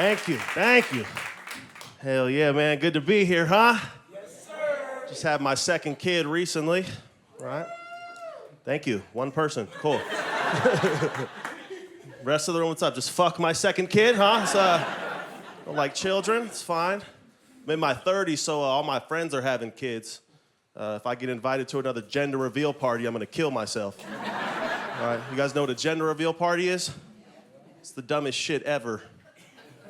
Thank you, thank you. Hell yeah, man, good to be here, huh? Yes, sir. Just had my second kid recently, right? Thank you, one person, cool. Rest of the room, what's up? Just fuck my second kid, huh? It's, don't like children, it's fine. I'm in my 30s, so all my friends are having kids. If I get invited to another gender reveal party, I'm gonna kill myself. All right, you guys know what a gender reveal party is? It's the dumbest shit ever,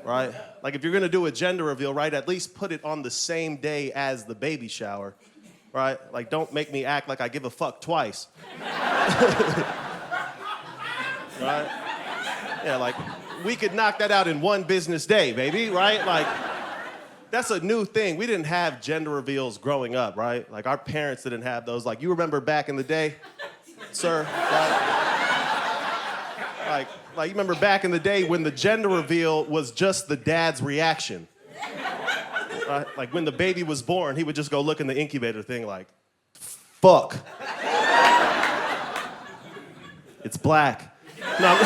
right? Like if you're gonna do a gender reveal, right, at least put it on the same day as the baby shower, right? Like don't make me act like I give a fuck twice. Right? Yeah, like we could knock that out in one business day, baby, right? Like that's a new thing. We didn't have gender reveals growing up, right? Like our parents didn't have those. Like you remember back in the day, sir? Like you remember back in the day when the gender reveal was just the dad's reaction. Right? Like when the baby was born, he would just go look in the incubator thing like, fuck. It's black. No.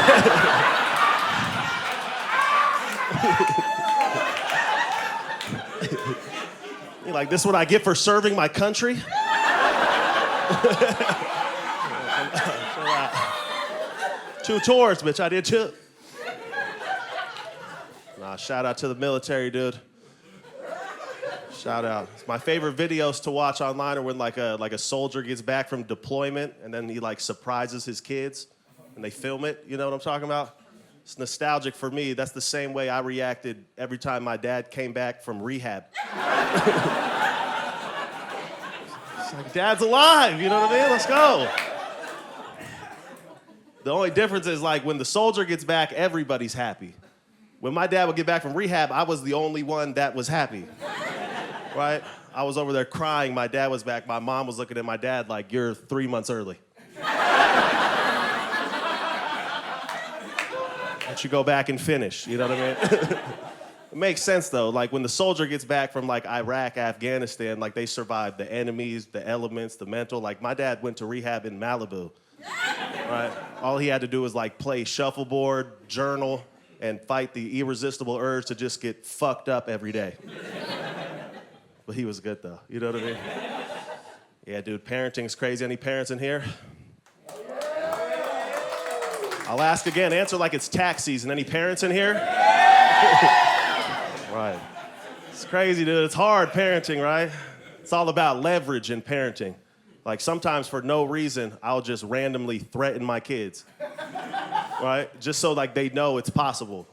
You're like, this is what I get for serving my country? Two tours, bitch, I did too. Nah, shout out to the military, dude. Shout out. My favorite videos to watch online are when like a soldier gets back from deployment and then he like surprises his kids and they film it. You know what I'm talking about? It's nostalgic for me. That's the same way I reacted every time my dad came back from rehab. It's like, Dad's alive, you know what I mean? Let's go. The only difference is like when the soldier gets back, everybody's happy. When my dad would get back from rehab, I was the only one that was happy, right? I was over there crying, my dad was back, my mom was looking at my dad like, you're 3 months early. Let you go back and finish, you know what I mean? It makes sense though, like when the soldier gets back from like Iraq, Afghanistan, like they survived the enemies, the elements, the mental. Like my dad went to rehab in Malibu, right? All he had to do was like play shuffleboard, journal, and fight the irresistible urge to just get fucked up every day. But he was good though, you know what I mean? Yeah, dude, parenting's crazy. Any parents in here? I'll ask again, answer like it's tax season. Any parents in here? Right. It's crazy, dude. It's hard parenting, right? It's all about leverage in parenting. Like sometimes for no reason, I'll just randomly threaten my kids, right? Just so like they know it's possible.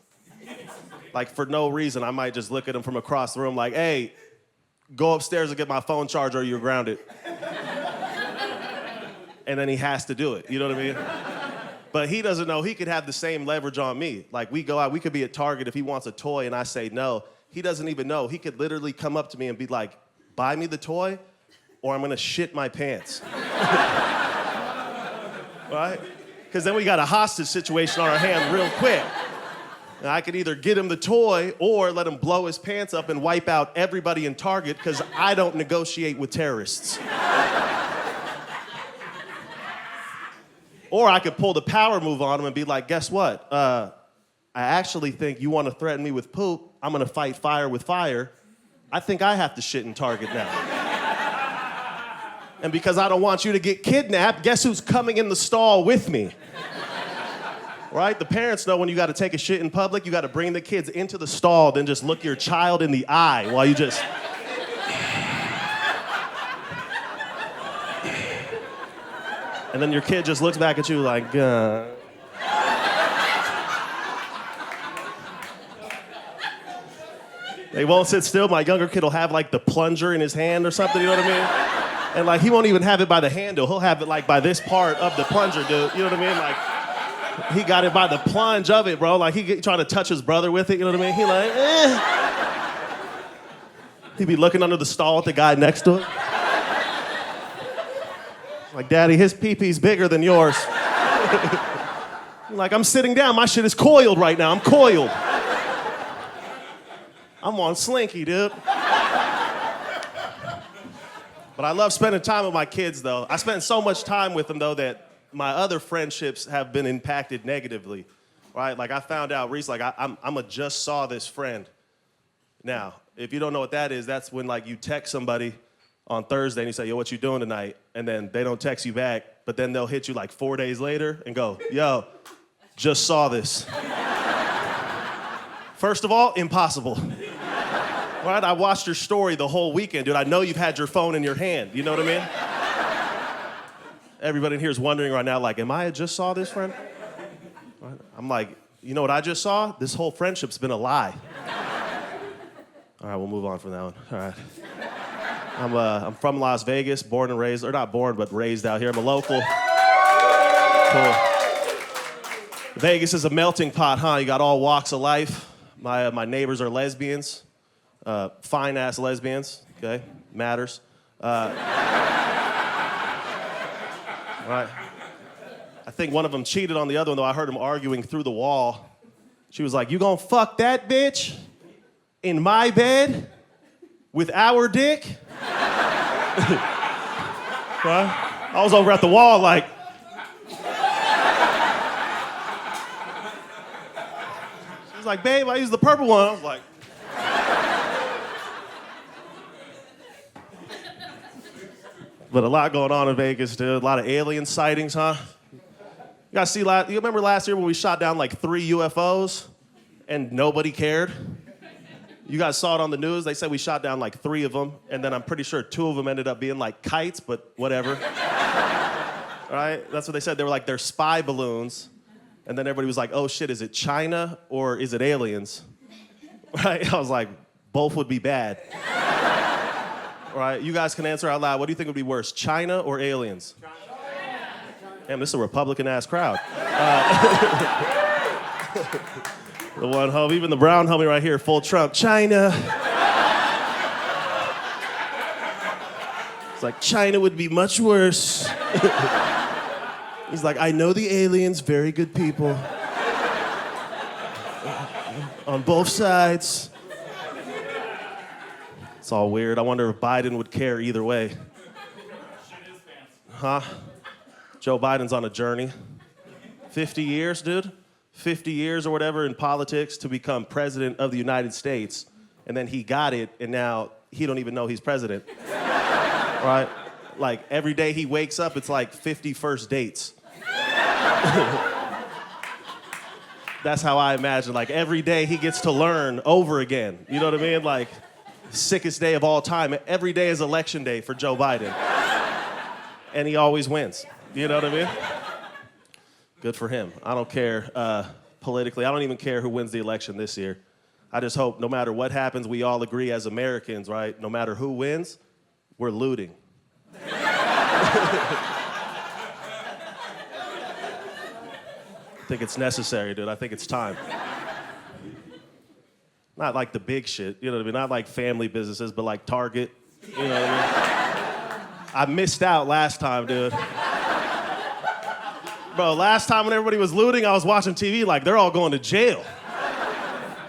Like for no reason, I might just look at them from across the room like, hey, go upstairs and get my phone charger or you're grounded. And then he has to do it, you know what I mean? But he doesn't know he could have the same leverage on me. Like we go out, we could be at Target if he wants a toy and I say no. He doesn't even know. He could literally come up to me and be like, buy me the toy or I'm gonna shit my pants. Right? Because then we got a hostage situation on our hand real quick. And I could either get him the toy or let him blow his pants up and wipe out everybody in Target because I don't negotiate with terrorists. Or I could pull the power move on him and be like, guess what? I actually think you want to threaten me with poop. I'm going to fight fire with fire. I think I have to shit in Target now. And because I don't want you to get kidnapped, guess who's coming in the stall with me? Right? The parents know when you got to take a shit in public, you got to bring the kids into the stall, then just look your child in the eye while you just... And then your kid just looks back at you like, They won't sit still. My younger kid will have like the plunger in his hand or something, you know what I mean? And like he won't even have it by the handle. He'll have it like by this part of the plunger, dude. You know what I mean? Like he got it by the plunge of it, bro. Like he trying to touch his brother with it, you know what I mean? He like, He'd be looking under the stall at the guy next to him. Like, Daddy, his pee-pee's bigger than yours. Like, I'm sitting down. My shit is coiled right now. I'm coiled. I'm on Slinky, dude. But I love spending time with my kids, though. I spend so much time with them, though, that my other friendships have been impacted negatively. right? Like I found out recently, like I'm a just saw this friend. Now, if you don't know what that is, that's when like you text somebody on Thursday and you say, yo, what you doing tonight? And then they don't text you back, but then they'll hit you like 4 days later and go, yo, just saw this. First of all, impossible. Right? I watched your story the whole weekend, dude. I know you've had your phone in your hand. You know what I mean? Everybody in here is wondering right now, like, am I a just saw this friend? Right? I'm like, you know what I just saw? This whole friendship's been a lie. All right, we'll move on from that one. All right. I'm from Las Vegas, born and raised, or not born, but raised out here. I'm a local. Cool. Vegas is a melting pot, huh? You got all walks of life. My neighbors are lesbians, fine-ass lesbians, okay? Matters. Right. I think one of them cheated on the other one, though. I heard him arguing through the wall. She was like, you gonna fuck that bitch in my bed with our dick? Right? I was over at the wall like, she was like, babe, I used the purple one. I was like, but a lot going on in Vegas, dude. A lot of alien sightings, huh? You guys see, you remember last year when we shot down like 3 UFOs and nobody cared? You guys saw it on the news. They said we shot down like 3 of them, and then I'm pretty sure 2 of them ended up being like kites, but whatever. Right? That's what they said. They were like, they're spy balloons. And then everybody was like, oh shit, is it China or is it aliens? Right? I was like, both would be bad. Right? You guys can answer out loud. What do you think would be worse, China or aliens? China. Damn, this is a Republican-ass crowd. The one homie, even the brown homie right here, full Trump. China. It's like, China would be much worse. He's like, I know the aliens, very good people. On both sides. It's all weird. I wonder if Biden would care either way. Huh? Joe Biden's on a journey. 50 years, dude. 50 years or whatever in politics to become president of the United States. And then he got it, and now he don't even know he's president. Right? Like, every day he wakes up, it's like 50 first dates. That's how I imagine. Like, every day he gets to learn over again. You know what I mean? Like, sickest day of all time. Every day is election day for Joe Biden. And he always wins. You know what I mean? Good for him. I don't care politically. I don't even care who wins the election this year. I just hope no matter what happens, we all agree as Americans, right? No matter who wins, we're looting. I think it's necessary, dude. I think it's time. Not like the big shit, you know what I mean? Not like family businesses, but like Target, you know what I mean? I missed out last time, dude. Bro, last time when everybody was looting, I was watching TV like, they're all going to jail.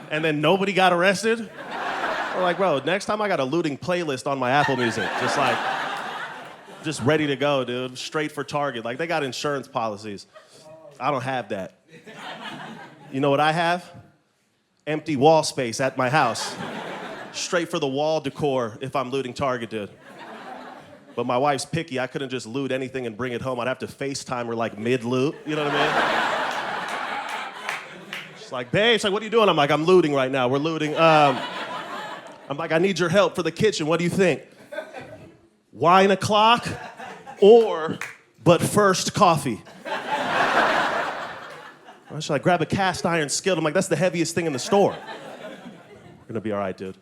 And then nobody got arrested. I'm like, bro, next time I got a looting playlist on my Apple Music. Just ready to go, dude. Straight for Target. Like, they got insurance policies. I don't have that. You know what I have? Empty wall space at my house. Straight for the wall decor if I'm looting Target, dude. But my wife's picky. I couldn't just loot anything and bring it home. I'd have to FaceTime her like mid-loot. You know what I mean? She's like, babe, she's like, what are you doing? I'm like, I'm looting right now. We're looting. I'm like, I need your help for the kitchen. What do you think? Wine o'clock or but first coffee? Should I grab a cast iron skillet? I'm like, that's the heaviest thing in the store. We're gonna be all right, dude.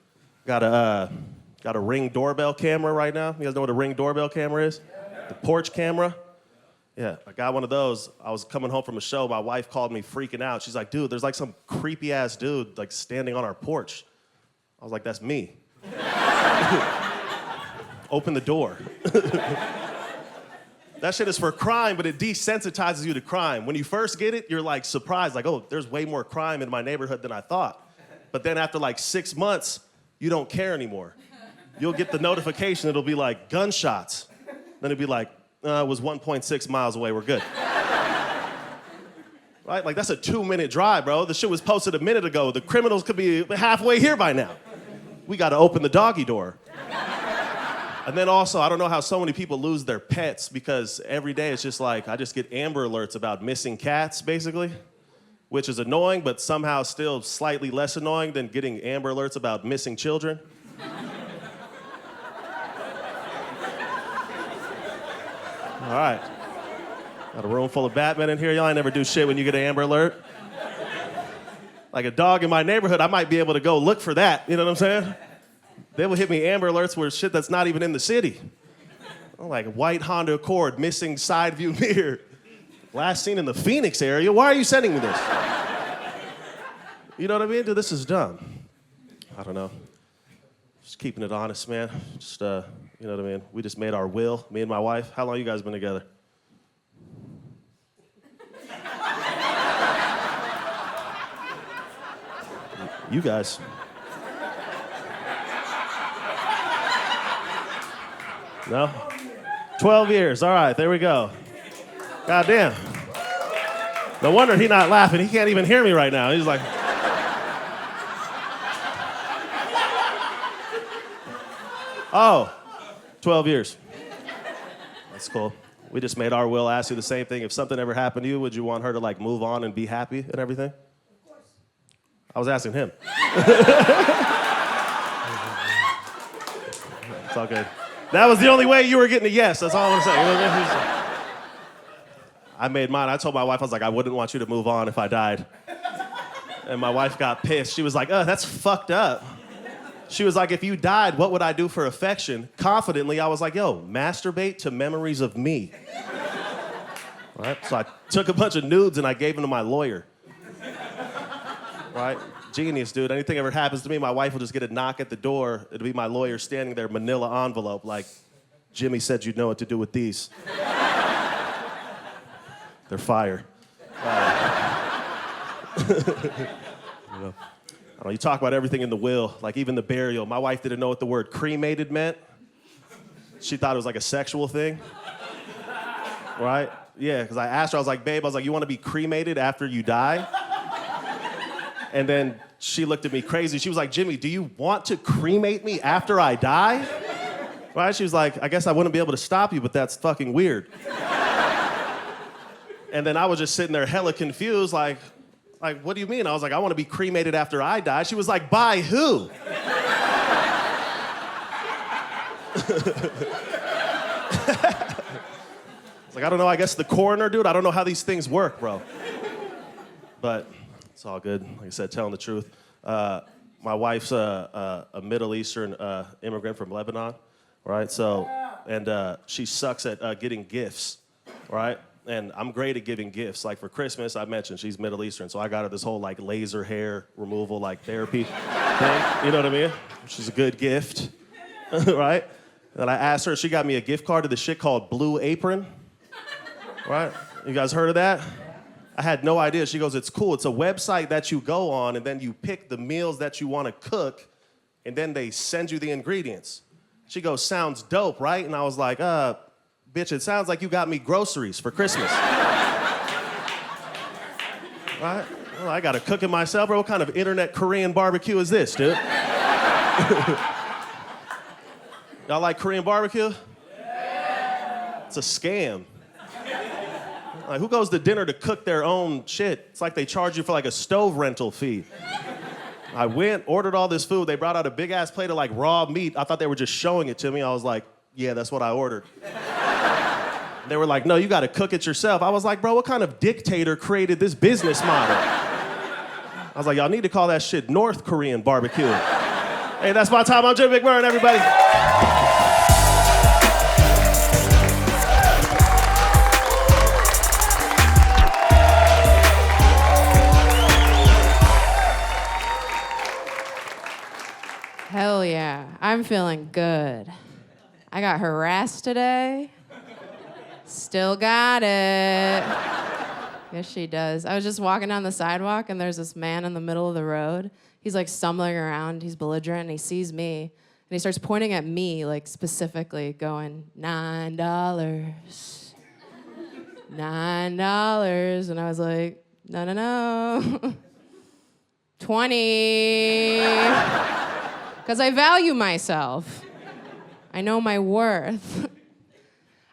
Got a Ring doorbell camera right now. You guys know what a Ring doorbell camera is? The porch camera. Yeah, I got one of those. I was coming home from a show. My wife called me freaking out. She's like, dude, there's like some creepy ass dude like standing on our porch. I was like, that's me. Open the door. That shit is for crime, but it desensitizes you to crime. When you first get it, you're like surprised, like, oh, there's way more crime in my neighborhood than I thought. But then after like 6 months, you don't care anymore. You'll get the notification, it'll be like gunshots. Then it'll be like, it was 1.6 miles away, we're good. right? Like, that's a 2-minute drive, bro. The shit was posted a minute ago. The criminals could be halfway here by now. We got to open the doggy door. And then also, I don't know how so many people lose their pets because every day it's just like, I just get Amber Alerts about missing cats, basically, which is annoying, but somehow still slightly less annoying than getting Amber Alerts about missing children. All right. Got a room full of Batmen in here. Y'all ain't never do shit when you get an Amber Alert. Like a dog in my neighborhood, I might be able to go look for that. You know what I'm saying? They will hit me Amber Alerts where shit that's not even in the city. Like white Honda Accord, missing side view mirror. Last seen in the Phoenix area. Why are you sending me this? You know what I mean? Dude, this is dumb. I don't know. Just keeping it honest, man. Just, you know what I mean? We just made our will, me and my wife. How long you guys been together? You guys. No? 12 years. All right, there we go. Goddamn. No wonder he's not laughing. He can't even hear me right now. He's like... Oh, 12 years. That's cool. We just made our will ask you the same thing. If something ever happened to you, would you want her to like move on and be happy and everything? Of course. I was asking him. It's all good. That was the only way you were getting a yes. That's all I'm saying. I made mine. I told my wife, I was like, I wouldn't want you to move on if I died. And my wife got pissed. She was like, oh, that's fucked up. She was like, if you died, what would I do for affection? Confidently, I was like, yo, masturbate to memories of me. Right? So I took a bunch of nudes and I gave them to my lawyer. Right? Genius, dude. Anything ever happens to me, my wife will just get a knock at the door. It'll be my lawyer standing there, manila envelope, like, Jimmy said you'd know what to do with these. They're fire. You know. I don't know, you talk about everything in the will, like even the burial. My wife didn't know what the word cremated meant. She thought it was like a sexual thing. Right? Yeah, because I asked her, I was like, babe, you want to be cremated after you die? And then she looked at me crazy. She was like, Jimmy, do you want to cremate me after I die? Right? She was like, I guess I wouldn't be able to stop you, but that's fucking weird. And then I was just sitting there hella confused, like, what do you mean? I was like, I want to be cremated after I die. She was like, by who? It's like, I don't know, I guess the coroner, dude. I don't know how these things work, bro. But it's all good. Like I said, telling the truth. My wife's a Middle Eastern immigrant from Lebanon, right? So, and she sucks at getting gifts, right? And I'm great at giving gifts. Like for Christmas, I mentioned she's Middle Eastern, so I got her this whole like laser hair removal, like therapy thing. You know what I mean? She's a good gift, right? And I asked her, she got me a gift card to this shit called Blue Apron, right? You guys heard of that? I had no idea. She goes, it's cool. It's a website that you go on, and then you pick the meals that you want to cook, and then they send you the ingredients. She goes, sounds dope, right? And I was like, bitch, it sounds like you got me groceries for Christmas. Right? Well, I gotta cook it myself, bro. What kind of internet Korean barbecue is this, dude? Y'all like Korean barbecue? Yeah. It's a scam. Like, who goes to dinner to cook their own shit? It's like they charge you for like a stove rental fee. I went, ordered all this food. They brought out a big ass plate of like raw meat. I thought they were just showing it to me. I was like, yeah, that's what I ordered. They were like, no, you gotta cook it yourself. I was like, bro, what kind of dictator created this business model? I was like, y'all need to call that shit North Korean barbecue. Hey, that's my time. I'm Jimmy McMurrin, everybody. Hell yeah, I'm feeling good. I got harassed today. Still got it. Yes, she does. I was just walking down the sidewalk, and there's this man in the middle of the road. He's like stumbling around. He's belligerent, and he sees me, and he starts pointing at me, like specifically, going, $9. $9. And I was like, No. 20. Because I value myself. I know my worth.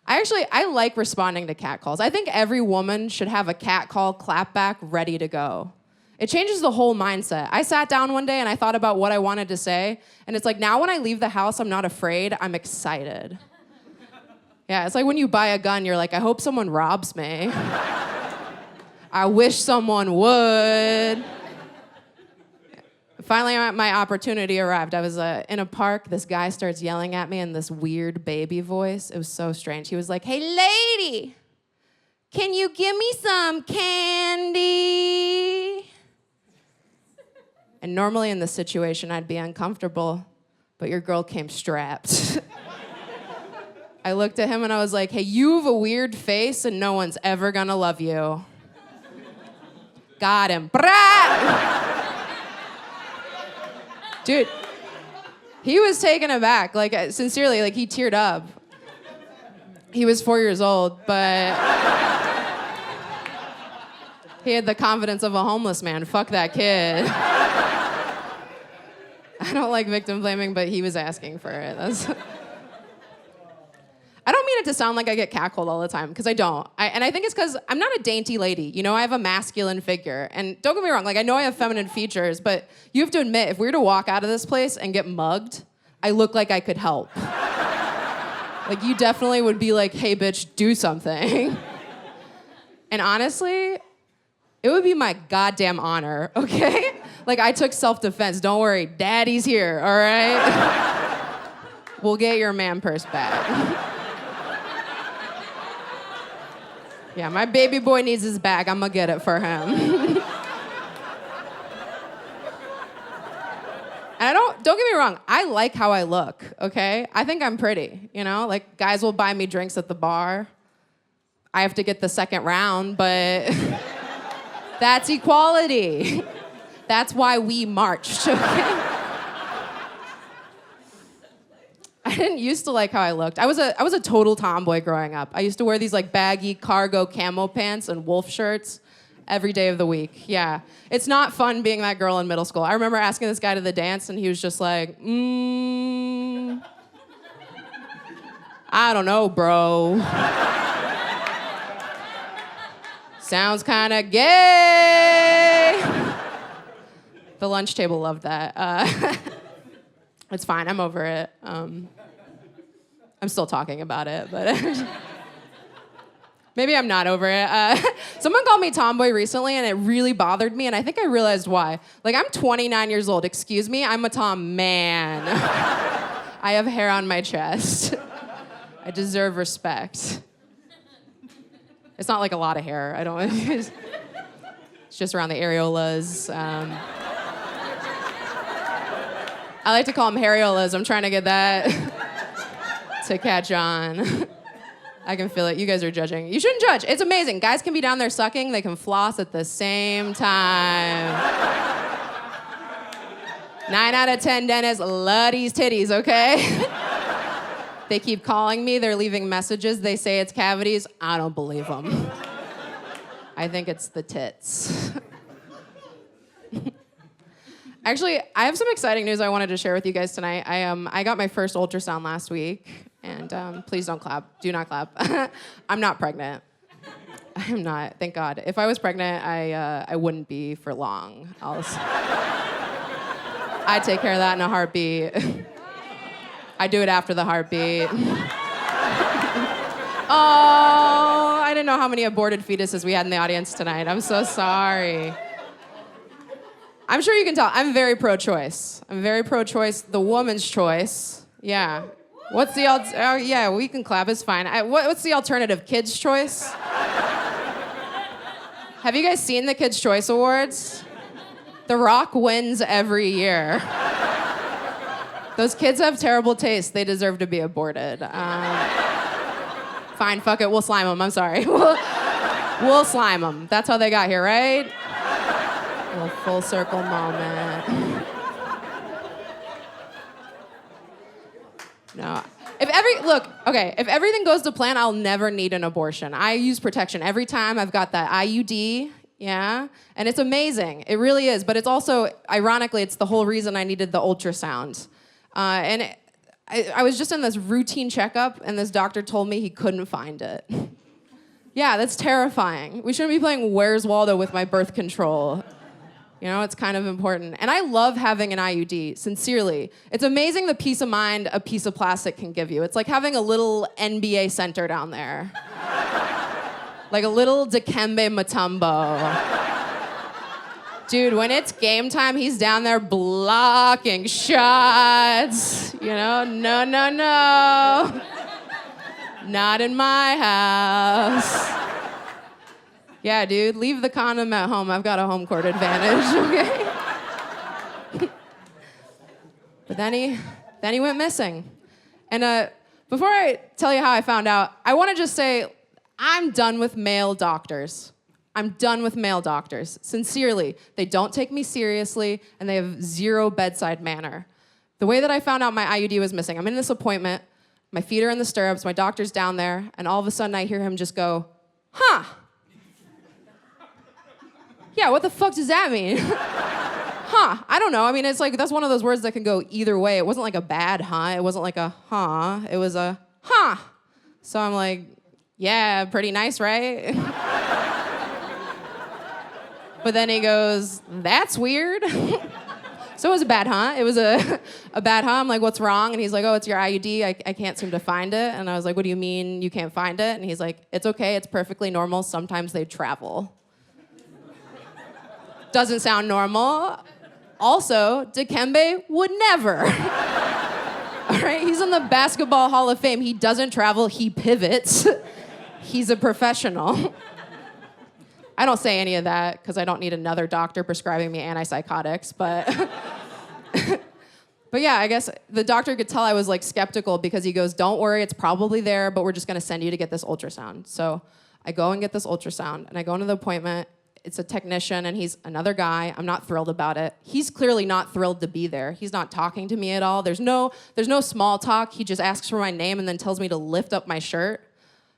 I like responding to catcalls. I think every woman should have a catcall clapback ready to go. It changes the whole mindset. I sat down one day and I thought about what I wanted to say, and it's like now when I leave the house, I'm not afraid, I'm excited. Yeah, it's like when you buy a gun, you're like, I hope someone robs me. I wish someone would. Finally, my opportunity arrived. I was in a park. This guy starts yelling at me in this weird baby voice. It was so strange. He was like, hey, lady, can you give me some candy? And normally in this situation, I'd be uncomfortable, but your girl came strapped. I looked at him and I was like, hey, you have a weird face and no one's ever gonna love you. Got him. Dude, he was taken aback, like sincerely, like he teared up. He was 4 years old, but he had the confidence of a homeless man. Fuck that kid. I don't like victim blaming, but he was asking for it. I don't mean it to sound like I get catcalled all the time, because I don't. And I think it's because I'm not a dainty lady. You know, I have a masculine figure. And don't get me wrong, like I know I have feminine features, but you have to admit, if we were to walk out of this place and get mugged, I look like I could help. Like you definitely would be like, hey bitch, do something. And honestly, it would be my goddamn honor, okay? Like I took self-defense, don't worry, daddy's here, all right? We'll get your man purse back. Yeah, my baby boy needs his bag. I'm gonna get it for him. And don't get me wrong, I like how I look, okay? I think I'm pretty, you know? Like, guys will buy me drinks at the bar. I have to get the second round, but that's equality. That's why we marched, okay? I didn't used to like how I looked. I was a total tomboy growing up. I used to wear these like baggy cargo camo pants and wolf shirts every day of the week. Yeah. It's not fun being that girl in middle school. I remember asking this guy to the dance and he was just like, I don't know, bro. Sounds kind of gay. The lunch table loved that. It's fine, I'm over it. I'm still talking about it, but maybe I'm not over it. Someone called me tomboy recently, and it really bothered me, and I think I realized why. Like, I'm 29 years old. Excuse me, I'm a tom man. I have hair on my chest. I deserve respect. It's not like a lot of hair. I don't. It's just around the areolas. I like to call them Harrell. I'm trying to get that to catch on. I can feel it. You guys are judging. You shouldn't judge. It's amazing. Guys can be down there sucking. They can floss at the same time. 9 out of 10 dentists love these titties, okay? They keep calling me. They're leaving messages. They say it's cavities. I don't believe them. I think it's the tits. Actually, I have some exciting news I wanted to share with you guys tonight. I got my first ultrasound last week, and please don't clap. Do not clap. I'm not pregnant. I am not, thank God. If I was pregnant, I wouldn't be for long. I'd take care of that in a heartbeat. I do it after the heartbeat. Oh, I didn't know how many aborted fetuses we had in the audience tonight. I'm so sorry. I'm sure you can tell. I'm very pro-choice. I'm very pro-choice. The woman's choice. Yeah. What's the oh yeah, we can clap. It's fine. What's the alternative? Kids' choice? Have you guys seen the Kids' Choice Awards? The Rock wins every year. Those kids have terrible taste. They deserve to be aborted. Fine, fuck it. We'll slime them. I'm sorry. We'll slime them. That's how they got here, right? A little full circle moment. No. If everything goes to plan, I'll never need an abortion. I use protection every time. I've got that IUD yeah? And it's amazing. It really is. But it's also, ironically, it's the whole reason I needed the ultrasound. I was just in this routine checkup, and this doctor told me he couldn't find it. Yeah, that's terrifying. We shouldn't be playing Where's Waldo with my birth control. You know, it's kind of important. And I love having an IUD, sincerely. It's amazing the peace of mind a piece of plastic can give you. It's like having a little NBA center down there. Like a little Dikembe Mutombo. Dude, when it's game time, he's down there blocking shots. You know, no, no, no. Not in my house. Yeah, dude, leave the condom at home. I've got a home court advantage, okay? But then he went missing. And before I tell you how I found out, I want to just say I'm done with male doctors. I'm done with male doctors. Sincerely, they don't take me seriously, and they have zero bedside manner. The way that I found out my IUD was missing, I'm in this appointment, my feet are in the stirrups, my doctor's down there, and all of a sudden I hear him just go, huh. Yeah, what the fuck does that mean? Huh, I don't know. I mean, it's like, that's one of those words that can go either way. It wasn't like a bad huh, it wasn't like a huh, it was a huh. So I'm like, yeah, pretty nice, right? But then he goes, that's weird. So it was a bad huh. It was a bad huh. I'm like, what's wrong? And he's like, oh, it's your IUD. I can't seem to find it. And I was like, what do you mean you can't find it? And he's like, it's okay. It's perfectly normal. Sometimes they travel. Doesn't sound normal. Also, Dikembe would never. All right, he's in the Basketball Hall of Fame. He doesn't travel. He pivots. He's a professional. I don't say any of that because I don't need another doctor prescribing me antipsychotics, but but yeah, I guess the doctor could tell I was like skeptical because he goes, don't worry, it's probably there, but we're just gonna send you to get this ultrasound. So I go and get this ultrasound, and I go into the appointment. It's a technician, and he's another guy. I'm not thrilled about it. He's clearly not thrilled to be there. He's not talking to me at all. There's no small talk. He just asks for my name and then tells me to lift up my shirt.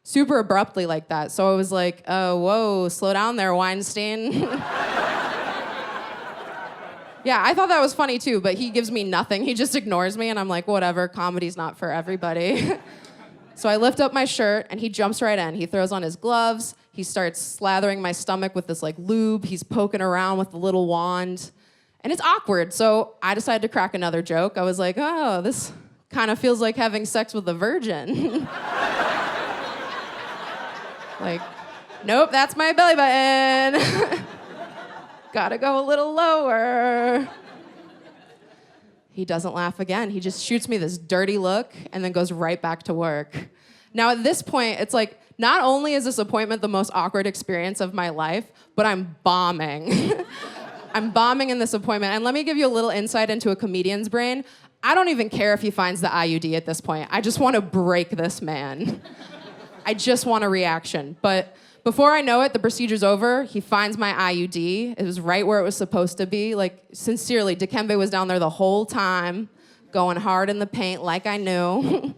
Super abruptly like that. So I was like, oh, whoa, slow down there, Weinstein. Yeah, I thought that was funny too, but he gives me nothing. He just ignores me, and I'm like, whatever, comedy's not for everybody. So I lift up my shirt, and he jumps right in. He throws on his gloves. He starts slathering my stomach with this like lube. He's poking around with the little wand. And it's awkward, so I decided to crack another joke. I was like, oh, this kind of feels like having sex with a virgin. Like, nope, that's my belly button. Gotta go a little lower. He doesn't laugh again. He just shoots me this dirty look and then goes right back to work. Now at this point, it's like, not only is this appointment the most awkward experience of my life, but I'm bombing. I'm bombing in this appointment. And let me give you a little insight into a comedian's brain. I don't even care if he finds the IUD at this point. I just want to break this man. I just want a reaction. But before I know it, the procedure's over. He finds my IUD. It was right where it was supposed to be. Like, sincerely, Dikembe was down there the whole time, going hard in the paint like I knew.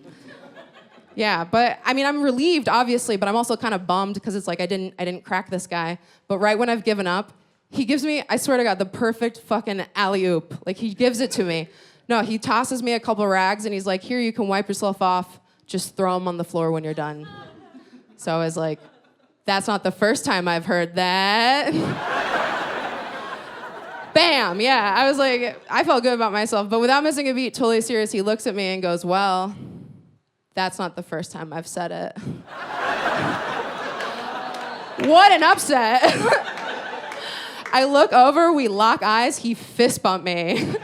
Yeah, but I mean, I'm relieved, obviously, but I'm also kind of bummed because it's like I didn't crack this guy. But right when I've given up, he gives me, I swear to God, the perfect fucking alley-oop. Like, he gives it to me. No, he tosses me a couple rags, and he's like, here, you can wipe yourself off. Just throw them on the floor when you're done. So I was like, that's not the first time I've heard that. Bam, yeah. I was like, I felt good about myself, but without missing a beat, totally serious, he looks at me and goes, well, that's not the first time I've said it. What an upset. I look over, we lock eyes, he fist bumped me.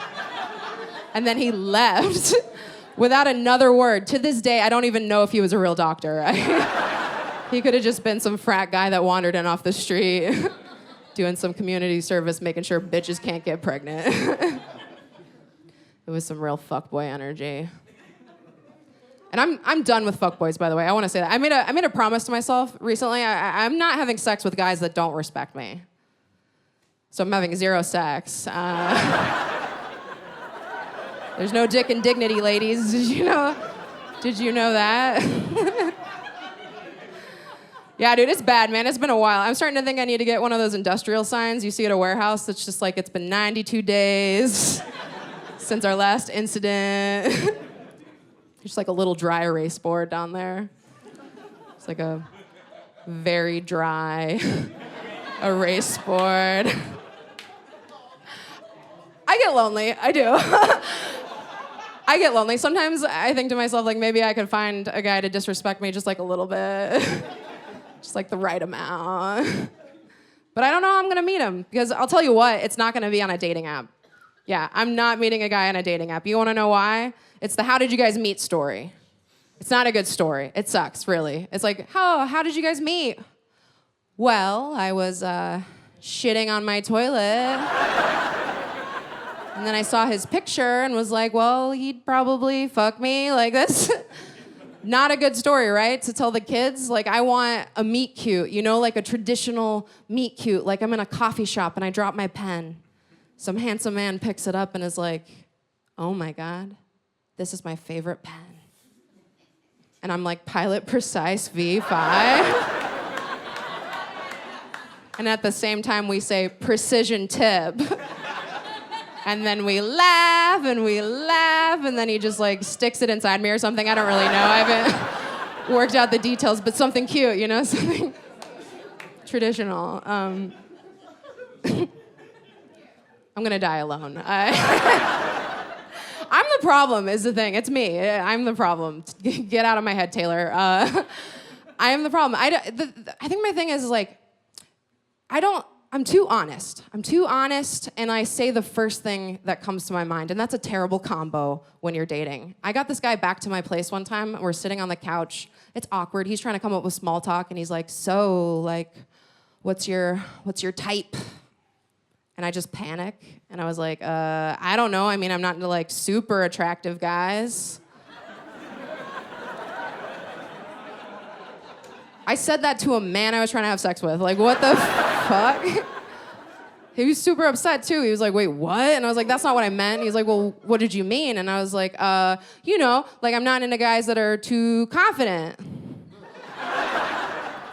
And then he left without another word. To this day, I don't even know if he was a real doctor. He could have just been some frat guy that wandered in off the street, doing some community service, making sure bitches can't get pregnant. It was some real fuckboy energy. And I'm done with fuckboys, by the way. I want to say that. I made a promise to myself recently. I'm not having sex with guys that don't respect me. So I'm having zero sex. There's no dick and dignity, ladies. Did you know that? Yeah, dude, it's bad, man. It's been a while. I'm starting to think I need to get one of those industrial signs you see at a warehouse that's just like, it's been 92 days since our last incident. Just like a little dry erase board down there. It's like a very dry erase board. I get lonely. I do. I get lonely. Sometimes I think to myself, like, maybe I could find a guy to disrespect me just like a little bit. Just like the right amount. But I don't know how I'm gonna meet him, because I'll tell you what, it's not gonna be on a dating app. Yeah, I'm not meeting a guy on a dating app. You wanna know why? It's the how did you guys meet story. It's not a good story. It sucks, really. It's like, how did you guys meet? Well, I was shitting on my toilet. And then I saw his picture and was like, well, he'd probably fuck me. Like, that's not a good story, right? To tell the kids. Like, I want a meet cute, you know, like a traditional meet cute. Like, I'm in a coffee shop and I drop my pen. Some handsome man picks it up and is like, oh my God, this is my favorite pen. And I'm like, Pilot Precise V5. And at the same time, we say, precision tip. And then we laugh, and then he just like sticks it inside me or something. I don't really know. I haven't worked out the details, but something cute, you know, something traditional. I'm gonna die alone. I'm the problem is the thing. It's me. I'm the problem. Get out of my head, Taylor. I am the problem. I think my thing is like, I'm too honest. I'm too honest, and I say the first thing that comes to my mind, and that's a terrible combo when you're dating. I got this guy back to my place one time. We're sitting on the couch. It's awkward. He's trying to come up with small talk, and he's like, so, like, what's your type? And I just panic, and I was like, I don't know. I mean, I'm not into, like, super attractive guys. I said that to a man I was trying to have sex with. Like, what the fuck? He was super upset, too. He was like, wait, what? And I was like, that's not what I meant. He's like, well, what did you mean? And I was like, you know, like, I'm not into guys that are too confident.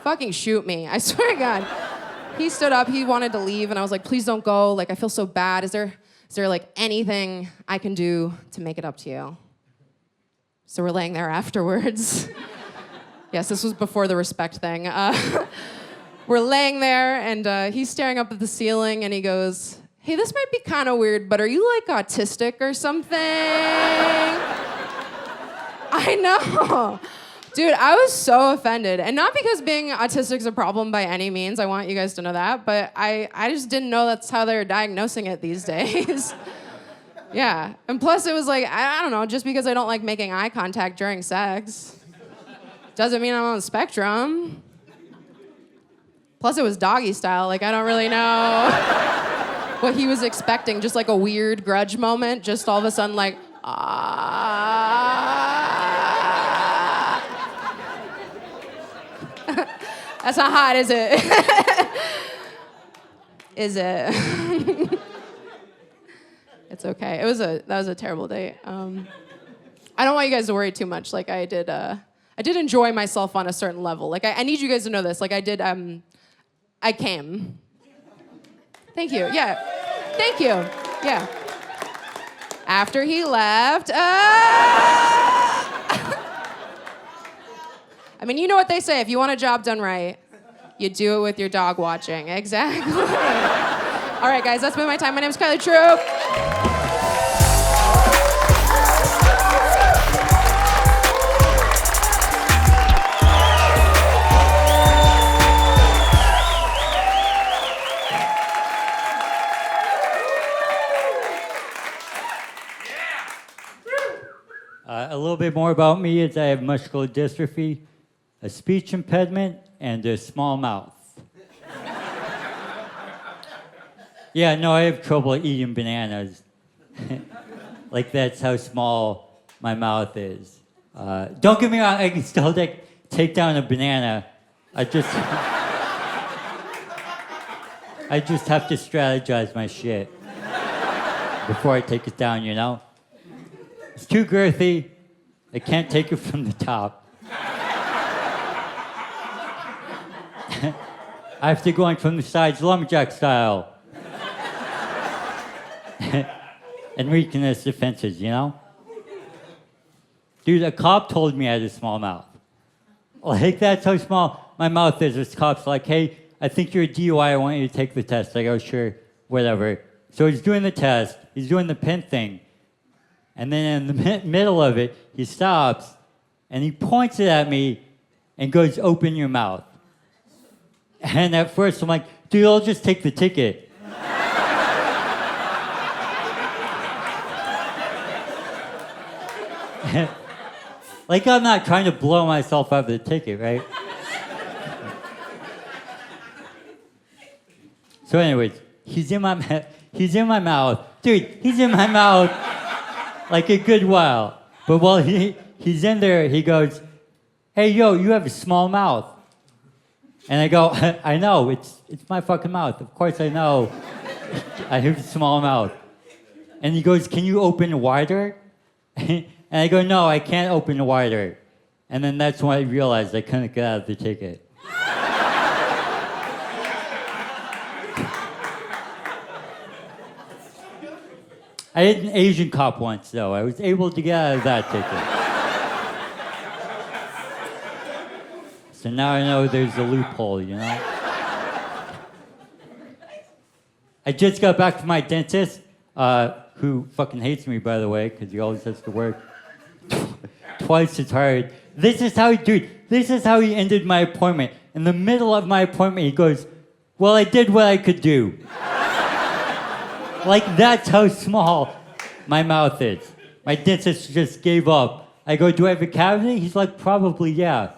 Fucking shoot me. I swear to God. He stood up. He wanted to leave. And I was like, please don't go. Like, I feel so bad. Is there like, anything I can do to make it up to you? So we're laying there afterwards. Yes, this was before the respect thing. We're laying there, and he's staring up at the ceiling, and he goes, hey, this might be kind of weird, but are you, like, autistic or something? I know. Dude, I was so offended. And not because being autistic is a problem by any means. I want you guys to know that. But I just didn't know that's how they're diagnosing it these days. Yeah. And plus, it was like, I don't know, just because I don't like making eye contact during sex doesn't mean I'm on the spectrum. Plus, it was doggy style. Like, I don't really know what he was expecting. Just like a weird grudge moment. Just all of a sudden, like, That's not hot, is it? Is it? It's okay. That was a terrible date. I don't want you guys to worry too much. Like, I did enjoy myself on a certain level. Like, I need you guys to know this. Like, I came. Thank you. Yeah. Thank you. Yeah. After he left. I mean, you know what they say. If you want a job done right, you do it with your dog watching. Exactly. All right, guys, that's been my time. My name's Kylie Troop. A little bit more about me is I have muscular dystrophy, a speech impediment, and a small mouth. Yeah, no, I have trouble eating bananas. Like, that's how small my mouth is. Don't get me wrong, I can still take down a banana. I just have to strategize my shit before I take it down, you know? It's too girthy. I can't take it from the top. I have to go in from the sides, lumberjack style. And weakness defenses, you know? Dude, a cop told me I had a small mouth. Like, that's how small my mouth is. This cop's like, hey, I think you're a DUI. I want you to take the test. I go, sure, whatever. So he's doing the test. He's doing the pen thing. And then in the middle of it, he stops, and he points it at me and goes, open your mouth. And at first, I'm like, dude, I'll just take the ticket. Like, I'm not trying to blow myself out of the ticket, right? So anyways, he's in my mouth. Dude, he's in my mouth like a good while. But while he's in there, he goes, hey, yo, you have a small mouth. And I go, I know, it's my fucking mouth. Of course I know. I have a small mouth. And he goes, can you open wider? And I go, no, I can't open wider. And then that's when I realized I couldn't get out of the ticket. I hit an Asian cop once, though. I was able to get out of that ticket. So now I know there's a loophole, you know? I just got back from my dentist, who fucking hates me, by the way, because he always has to work twice as hard. This is how he ended my appointment. In the middle of my appointment, he goes, well, I did what I could do. Like, that's how small my mouth is. My dentist just gave up. I go, do I have a cavity? He's like, probably, yeah.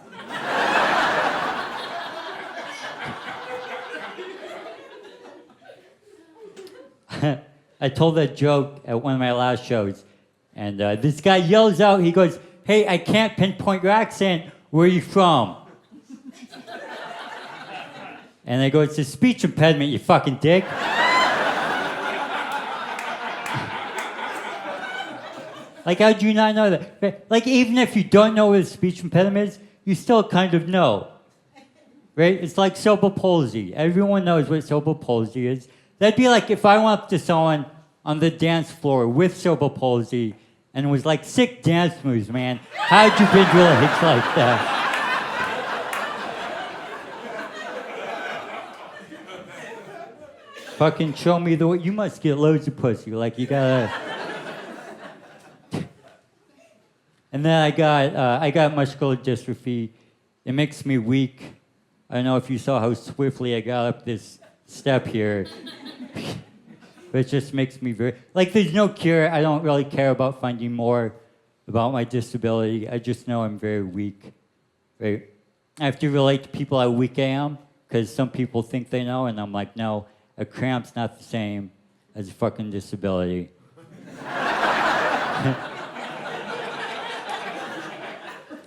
I told that joke at one of my last shows, and this guy yells out, he goes, hey, I can't pinpoint your accent. Where are you from? And I go, it's a speech impediment, you fucking dick. Like, how do you not know that? Like, even if you don't know what a speech impediment is, you still kind of know. Right? It's like cerebral palsy. Everyone knows what cerebral palsy is. That'd be like if I went up to someone on the dance floor with cerebral palsy and was like, sick dance moves, man. How'd you bend your legs like that? Fucking show me the way. You must get loads of pussy. Like, you gotta... And then I got muscular dystrophy. It makes me weak. I don't know if you saw how swiftly I got up this step here. But it just makes me very... Like, there's no cure. I don't really care about finding more about my disability. I just know I'm very weak. Very... I have to relate to people how weak I am, because some people think they know, and I'm like, no, a cramp's not the same as a fucking disability.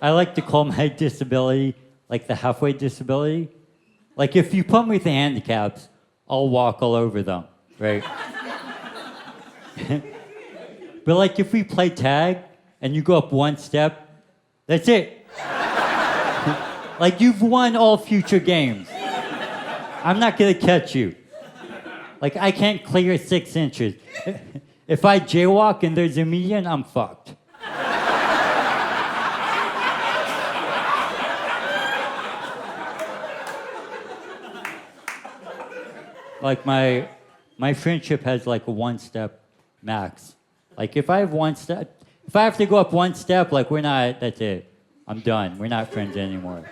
I like to call my disability like the halfway disability. Like, if you put me with the handicaps, I'll walk all over them, right? But like, if we play tag and you go up one step, that's it. Like, you've won all future games. I'm not gonna catch you. Like, I can't clear 6 inches. If I jaywalk and there's a median, I'm fucked. Like, my friendship has like a 1 step max. Like, if I have to go up 1 step, like, that's it. I'm done. We're not friends anymore.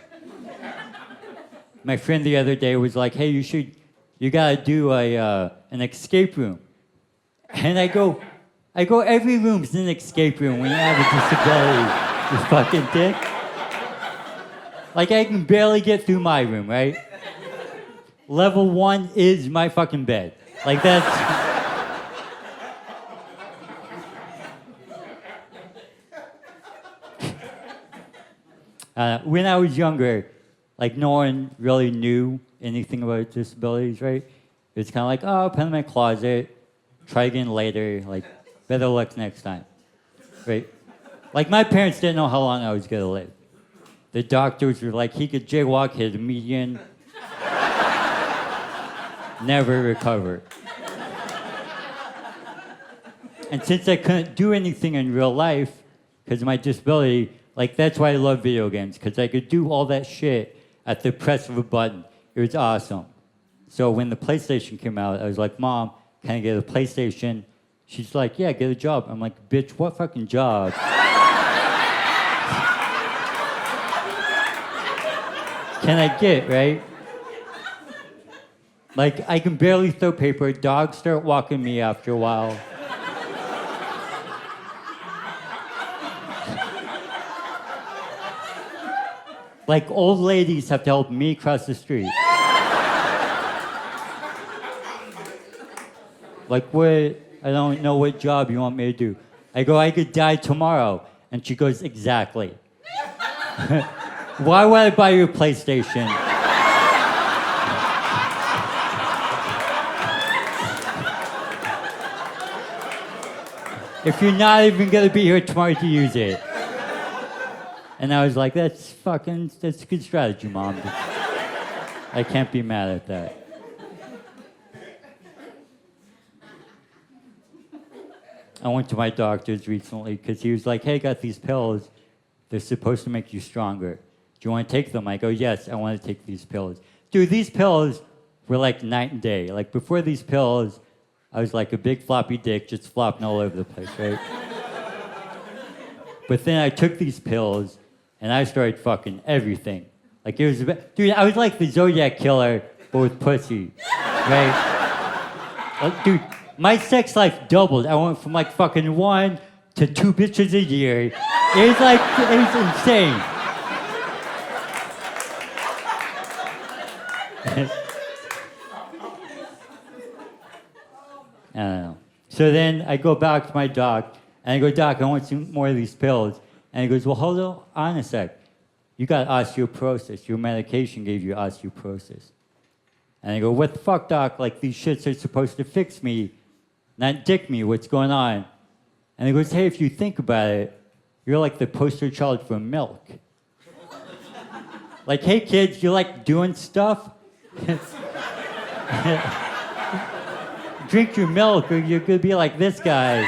My friend the other day was like, hey, you gotta do an escape room. And I go, every room's an escape room when you have a disability, you fucking dick. Like, I can barely get through my room, right? Level 1 is my fucking bed. Like, that's... When I was younger, like, no one really knew anything about disabilities, right? It was kind of like, oh, put in my closet, try again later, like, better luck next time, right? Like, my parents didn't know how long I was gonna live. The doctors were like, he could jaywalk, hit a median, never recover. And since I couldn't do anything in real life because of my disability, like that's why I love video games, because I could do all that shit at the press of a button. It was awesome. So when the PlayStation came out, I was like, Mom, can I get a PlayStation? She's like, yeah, get a job. I'm like, bitch, what fucking job? Can I get, right? Like, I can barely throw paper. Dogs start walking me after a while. Like, old ladies have to help me cross the street. Like, what? I don't know what job you want me to do. I go, I could die tomorrow. And she goes, exactly. Why would I buy you a PlayStation? If you're not even gonna be here tomorrow to use it. And I was like, that's a good strategy, Mom. I can't be mad at that. I went to my doctor's recently because he was like, hey, I got these pills. They're supposed to make you stronger. Do you want to take them? I go, yes, I want to take these pills. Dude, these pills were like night and day. Like before these pills, I was like a big floppy dick just flopping all over the place, right? But then I took these pills and I started fucking everything. Like it was, dude, I was like the Zodiac Killer, but with pussy, right? Like, dude, my sex life doubled. I went from like fucking 1 to 2 bitches a year. It was like, it was insane. I don't know. So then I go back to my doc, and I go, Doc, I want some more of these pills. And he goes, well, hold on a sec. You got osteoporosis. Your medication gave you osteoporosis. And I go, what the fuck, Doc? Like, these shits are supposed to fix me, not dick me. What's going on? And he goes, hey, if you think about it, you're like the poster child for milk. Like, hey, kids, you like doing stuff? Drink your milk or you're going to be like this guy.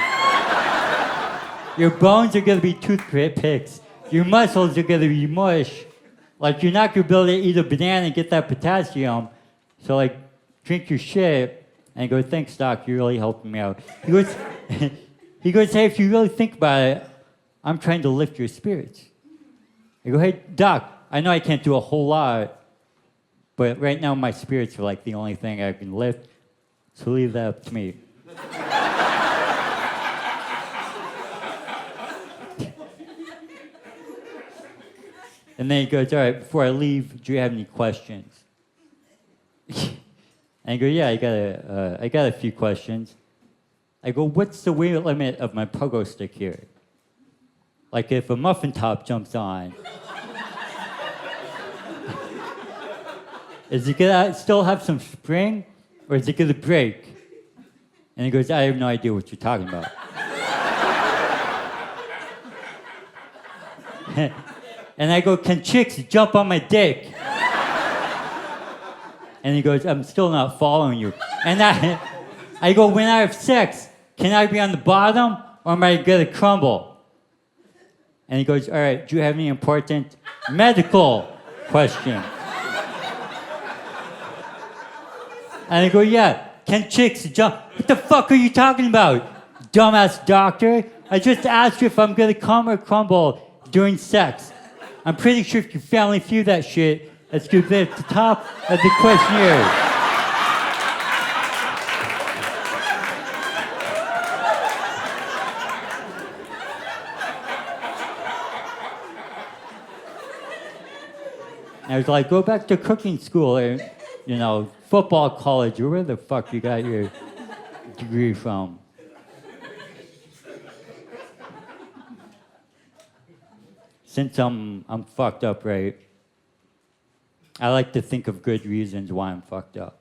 Your bones are going to be toothpicks. Your muscles are going to be mush. Like, you're not going to be able to eat a banana and get that potassium. So, like, drink your shit. And I go, thanks, Doc. You're really helping me out. He goes, hey, if you really think about it, I'm trying to lift your spirits. I go, hey, Doc, I know I can't do a whole lot, but right now my spirits are like the only thing I can lift. So leave that up to me. And then he goes, all right, before I leave, do you have any questions? And I go, yeah, I got a few questions. I go, what's the weight limit of my pogo stick here? Like if a muffin top jumps on, is it gonna still have some spring, or is it gonna break? And he goes, I have no idea what you're talking about. And I go, can chicks jump on my dick? And he goes, I'm still not following you. And I go, when I have sex, can I be on the bottom or am I gonna crumble? And he goes, all right, do you have any important medical questions? And I go, yeah, can chicks jump? What the fuck are you talking about, dumbass doctor? I just asked you if I'm gonna come or crumble during sex. I'm pretty sure if you Family Feud that shit, that's gonna be at the top of the questionnaire. I was like, go back to cooking school or, football college or where the fuck you got your degree from. Since I'm fucked up, right? I like to think of good reasons why I'm fucked up.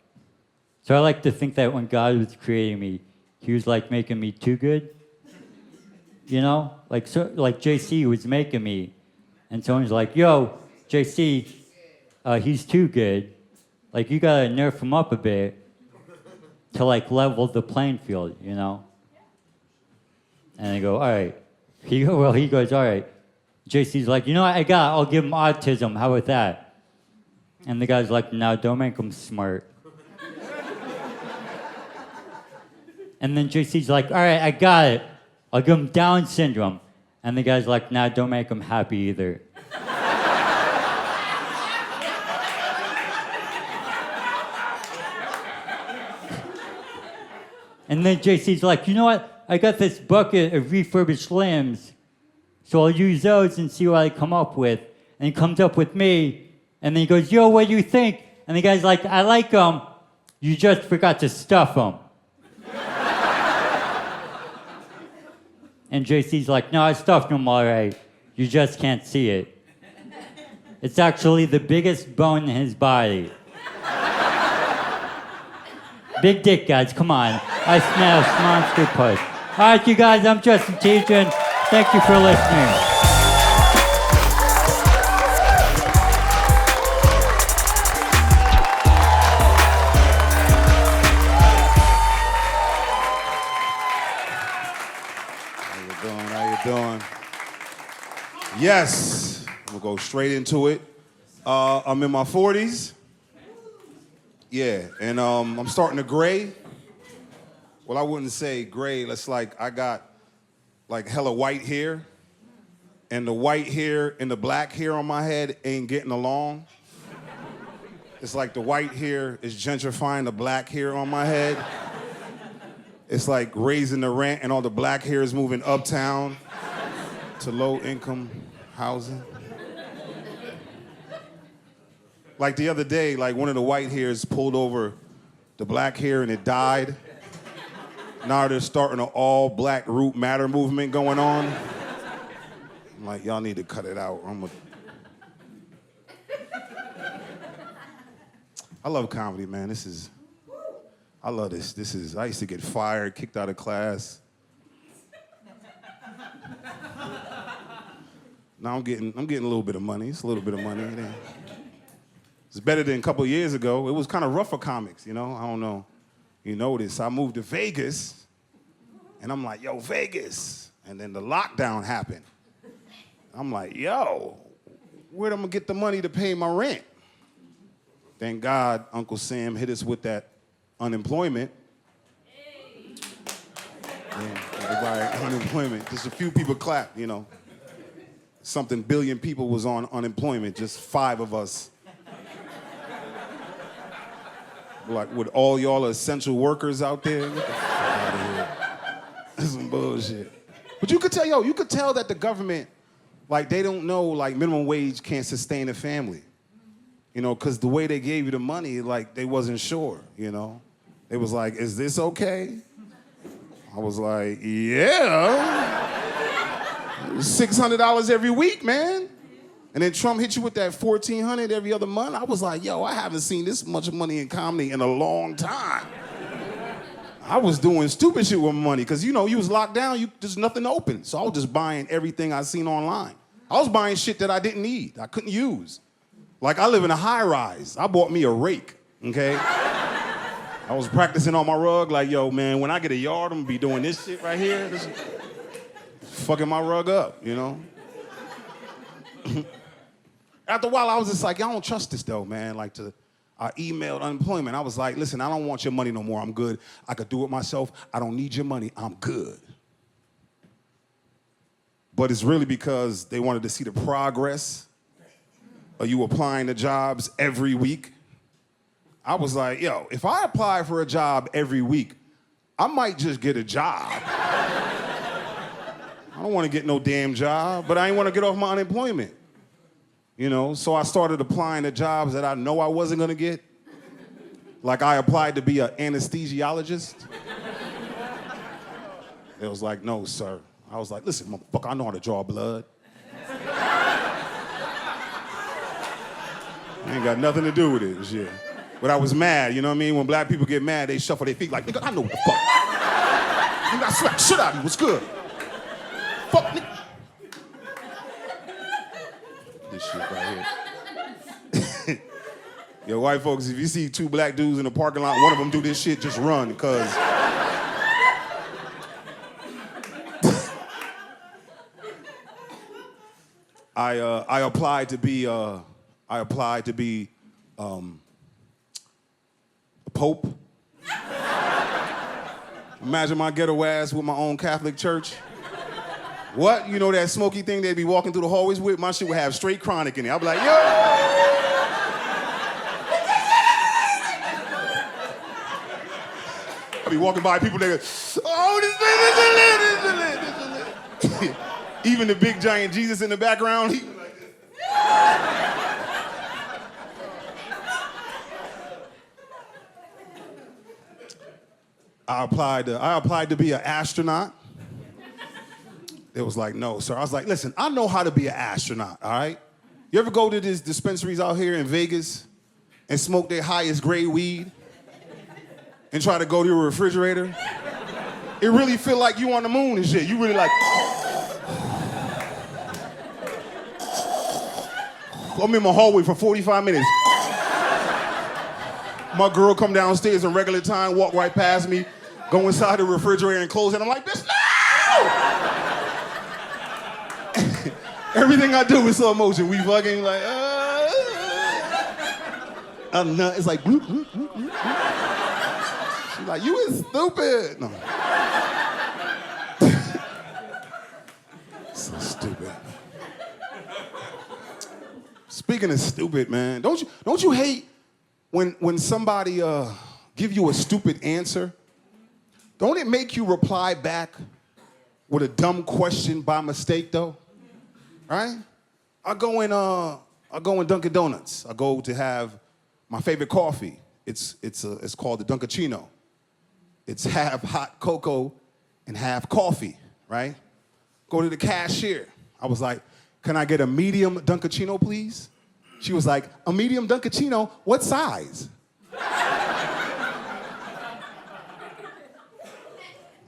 So I like to think that when God was creating me, he was like making me too good. Like JC was making me. And someone's like, yo, JC, he's too good. Like, you gotta nerf him up a bit. to like level the playing field, you know? And I go, all right. He goes, all right. JC's like, you know what, I got it. I'll give him autism. How about that? And the guy's like, no, don't make him smart. And then JC's like, all right, I got it. I'll give him Down syndrome. And the guy's like, nah, don't make him happy either. And then JC's like, you know what? I got this bucket of refurbished limbs, so I'll use those and see what I come up with. And he comes up with me, and then he goes, yo, what do you think? And the guy's like, I like them. You just forgot to stuff them. And JC's like, no, I stuffed them all right. You just can't see it. It's actually the biggest bone in his body. Big dick, guys, come on. I smash monster puss. All right, you guys, I'm Justin Tietjen. Thank you for listening. How you doing? Yes, we'll go straight into it. I'm in my 40s. Yeah, and I'm starting to gray. Well, I wouldn't say gray. It's like I got like hella white hair, and the white hair and the black hair on my head ain't getting along. It's like the white hair is gentrifying the black hair on my head. It's like raising the rent, and all the black hair is moving uptown to low-income housing. Like the other day, like one of the white hairs pulled over the black hair and it died. Now they're starting an all Black Root Matter movement going on. I'm like, y'all need to cut it out. I love comedy, man. I love this. I used to get fired, kicked out of class. Now I'm getting a little bit of money. It's a little bit of money. It's better than a couple of years ago. It was kind of rough for comics, you know? I don't know. You notice I moved to Vegas, and I'm like, yo, Vegas. And then the lockdown happened. I'm like, yo, where am I gonna get the money to pay my rent? Thank God Uncle Sam hit us with that unemployment. Hey. Yeah, everybody, unemployment. Just a few people clapped, you know. Something billion people was on unemployment, just 5 of us. Like, with all y'all essential workers out there? Get the fuck out of here. That's some bullshit. But you could tell that the government, like, they don't know, like, minimum wage can't sustain a family. You know, because the way they gave you the money, like, they wasn't sure, you know? They was like, is this okay? I was like, yeah. $600 every week, man. And then Trump hit you with that $1,400 every other month. I was like, yo, I haven't seen this much money in comedy in a long time. I was doing stupid shit with money because, you know, you was locked down, there's nothing open. So I was just buying everything I seen online. I was buying shit that I didn't need, I couldn't use. Like, I live in a high rise. I bought me a rake, okay? I was practicing on my rug like, yo, man, when I get a yard, I'm gonna be doing this shit right here. This is fucking my rug up, you know? After a while, I was just like, I don't trust this though, man. Like, I emailed unemployment. I was like, listen, I don't want your money no more. I'm good. I could do it myself. I don't need your money. I'm good. But it's really because they wanted to see the progress of you applying to jobs every week. I was like, yo, if I apply for a job every week, I might just get a job. I don't want to get no damn job, but I ain't want to get off my unemployment. You know, so I started applying to jobs that I know I wasn't gonna get. Like, I applied to be an anesthesiologist. It was like, no, sir. I was like, listen, motherfucker, I know how to draw blood. I ain't got nothing to do with it, shit. But I was mad, you know what I mean? When black people get mad, they shuffle their feet like, nigga, I know what the fuck. Nigga, I slap shit out of you, what's good? Fuck, nigga. This shit right here. Yo, white folks, if you see two black dudes in the parking lot, one of them do this shit, just run, because I applied to be a pope. Imagine my ghetto ass with my own Catholic church. What? You know that smoky thing they'd be walking through the hallways with? My shit would have straight chronic in it. I'd be like, yo! I'd be walking by people, they go, oh, this is lit. Even the big giant Jesus in the background, he was like this. I applied to be an astronaut. It was like, no, sir. I was like, listen, I know how to be an astronaut, all right? You ever go to these dispensaries out here in Vegas and smoke their highest grade weed and try to go to your refrigerator? It really feel like you on the moon and shit. You really like, I'm in my hallway for 45 minutes. My girl come downstairs in regular time, walk right past me, go inside the refrigerator and close it. I'm like, bitch, no! Everything I do is slow motion. We fucking like, I'm not. It's like, bloop, bloop, bloop, bloop, bloop. She's like, you is stupid. No. So stupid. Speaking of stupid, man, don't you hate when somebody give you a stupid answer? Don't it make you reply back with a dumb question by mistake, though? Right? I go in Dunkin' Donuts. I go to have my favorite coffee. It's called the Dunkachino. It's half hot cocoa and half coffee, right? Go to the cashier. I was like, can I get a medium Dunkachino, please? She was like, a medium Dunkachino? What size?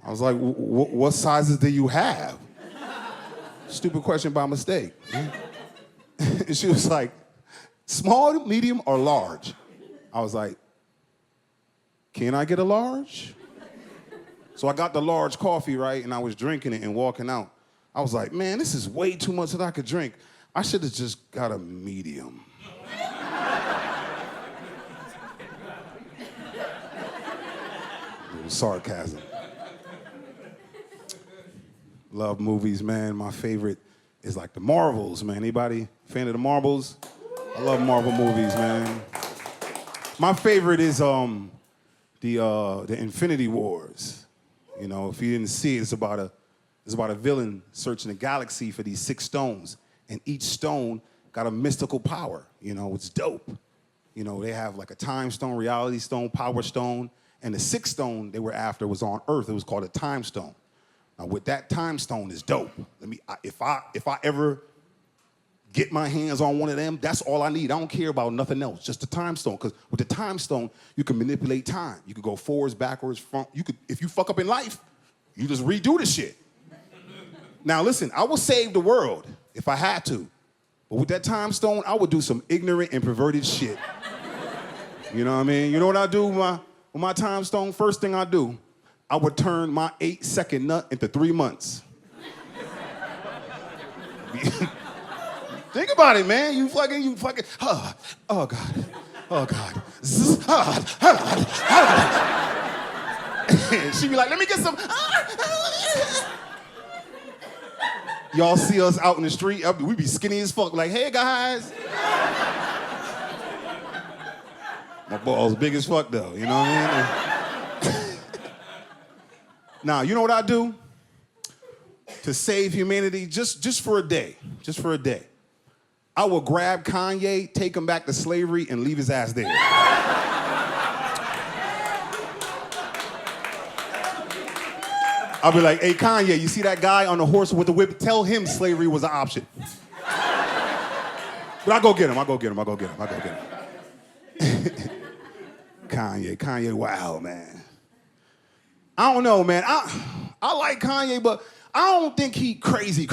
I was like, what sizes do you have? Stupid question by mistake. And she was like, small, medium, or large? I was like, can I get a large? So I got the large coffee, right? And I was drinking it and walking out. I was like, man, this is way too much that I could drink. I should have just got a medium. Sarcasm. Love movies, man. My favorite is like the Marvels, man. Anybody fan of the Marvels? I love Marvel movies, man. My favorite is the Infinity Wars. You know, if you didn't see it, it's about a villain searching the galaxy for these 6 stones, and each stone got a mystical power. You know, it's dope. You know, they have like a time stone, reality stone, power stone, and the 6th stone they were after was on Earth. It was called a time stone. Now, with that time stone is dope. If I ever get my hands on one of them, that's all I need. I don't care about nothing else, just the time stone. Because with the time stone, you can manipulate time. You can go forwards, backwards, front. If you fuck up in life, you just redo the shit. Now, listen, I will save the world if I had to. But with that time stone, I would do some ignorant and perverted shit. You know what I mean? You know what I do with my time stone? First thing I do, I would turn my 8-second nut into 3 months. Think about it, man. You fucking, oh God. She be like, let me get some. Y'all see us out in the street, we be skinny as fuck, like, hey guys. My balls big as fuck though, you know what I mean? Now, you know what I do? To save humanity, just for a day, I will grab Kanye, take him back to slavery, and leave his ass there. I'll be like, hey, Kanye, you see that guy on the horse with the whip? Tell him slavery was an option. But I'll go get him. Kanye, wow, man. I don't know, man. I like Kanye, but I don't think he crazy.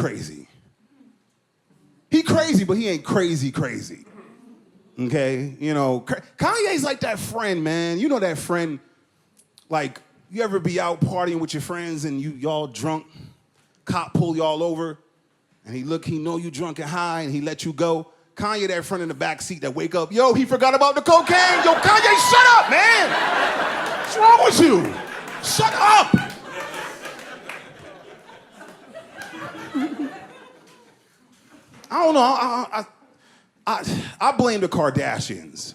He crazy, but he ain't crazy. Okay, you know, Kanye's like that friend, man. You know that friend, like, you ever be out partying with your friends and y'all drunk, cop pull y'all over, and he know you drunk and high, and he let you go. Kanye, that friend in the back seat that wake up, yo, he forgot about the cocaine. Yo, Kanye, shut up, man. What's wrong with you? Shut up. I don't know. I blame the Kardashians.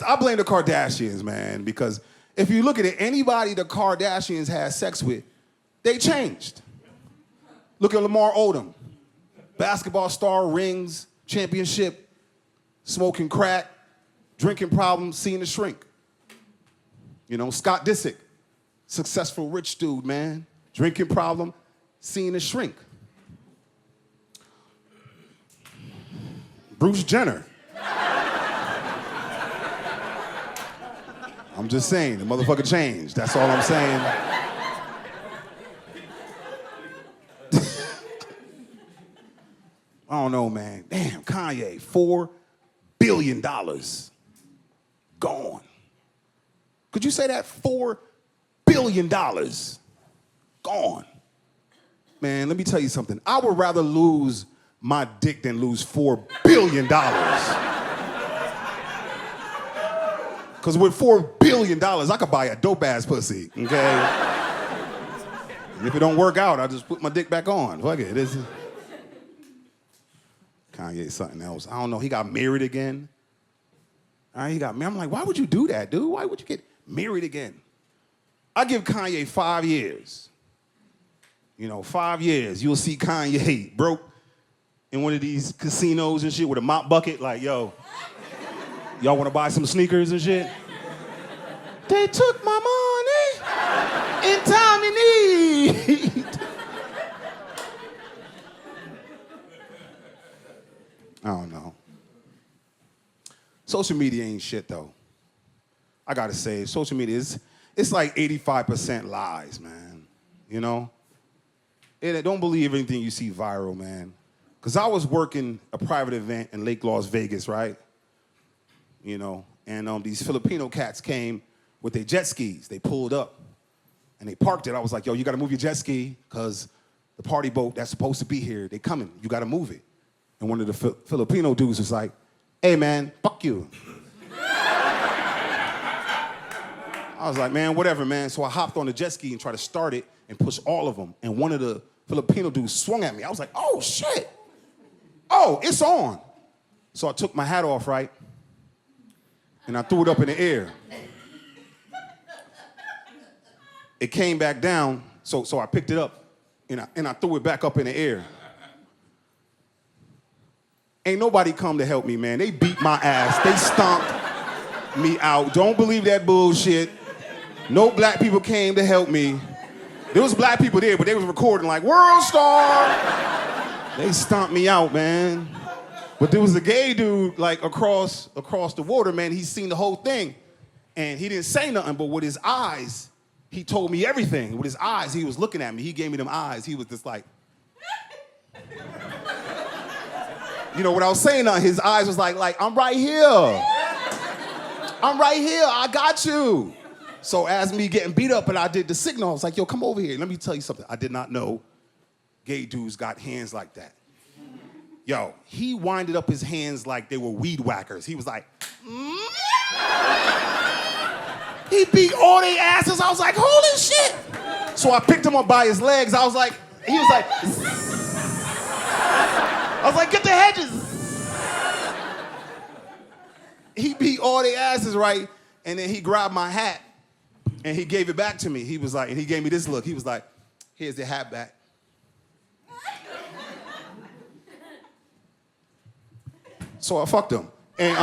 I blame the Kardashians, man, because if you look at it, anybody the Kardashians had sex with, they changed. Look at Lamar Odom. Basketball star, rings, championship, smoking crack, drinking problems, seeing the shrink. You know, Scott Disick, successful rich dude, man. Drinking problem, seeing the shrink. Bruce Jenner. I'm just saying, the motherfucker changed. That's all I'm saying. I don't know, man. Damn, Kanye, $4 billion. Gone. Could you say that? $4 billion. Gone. Man, let me tell you something. I would rather lose my dick than lose $4 billion. Because with $4 billion, I could buy a dope-ass pussy, okay? And if it don't work out, I'll just put my dick back on. Fuck it. Kanye's something else. I don't know. He got married again. All right, he got married. I'm like, why would you do that, dude? Why would you get married again? I give Kanye 5 years. You know, 5 years. You'll see Kanye broke in one of these casinos and shit with a mop bucket, like, yo, y'all want to buy some sneakers and shit? They took my money in time of need. I don't know. Social media ain't shit, though. I gotta say, social media it's like 85% lies, man. You know? Don't believe anything you see viral, man. Because I was working a private event in Lake Las Vegas, right? You know, and these Filipino cats came with their jet skis. They pulled up, and they parked it. I was like, yo, you got to move your jet ski, because the party boat that's supposed to be here, they coming. You got to move it. And one of the Filipino dudes was like, hey, man, fuck you. I was like, man, whatever, man. So I hopped on the jet ski and tried to start it and push all of them. And one of the Filipino dudes swung at me. I was like, oh, shit. Oh, it's on. So I took my hat off, right? And I threw it up in the air. It came back down, so I picked it up, and I threw it back up in the air. Ain't nobody come to help me, man. They beat my ass. They stomped me out. Don't believe that bullshit. No black people came to help me. There was black people there, but they was recording like, World Star! They stomped me out, man. But there was a gay dude, like, across the water, man. He seen the whole thing. And he didn't say nothing, but with his eyes, he told me everything. With his eyes, he was looking at me. He gave me them eyes. He was just like... You know, without saying nothing, his eyes was like, I'm right here. I'm right here. I got you. So as me getting beat up and I did the signal, I was like, yo, come over here. Let me tell you something. I did not know gay dudes got hands like that. Yo, he winded up his hands like they were weed whackers. He was like, He beat all their asses. I was like, holy shit. So I picked him up by his legs. He was like, I was like, get the hedges. He beat all their asses, right? And then he grabbed my hat and he gave it back to me. He was like, and he gave me this look. He was like, here's the hat back. So I fucked him. And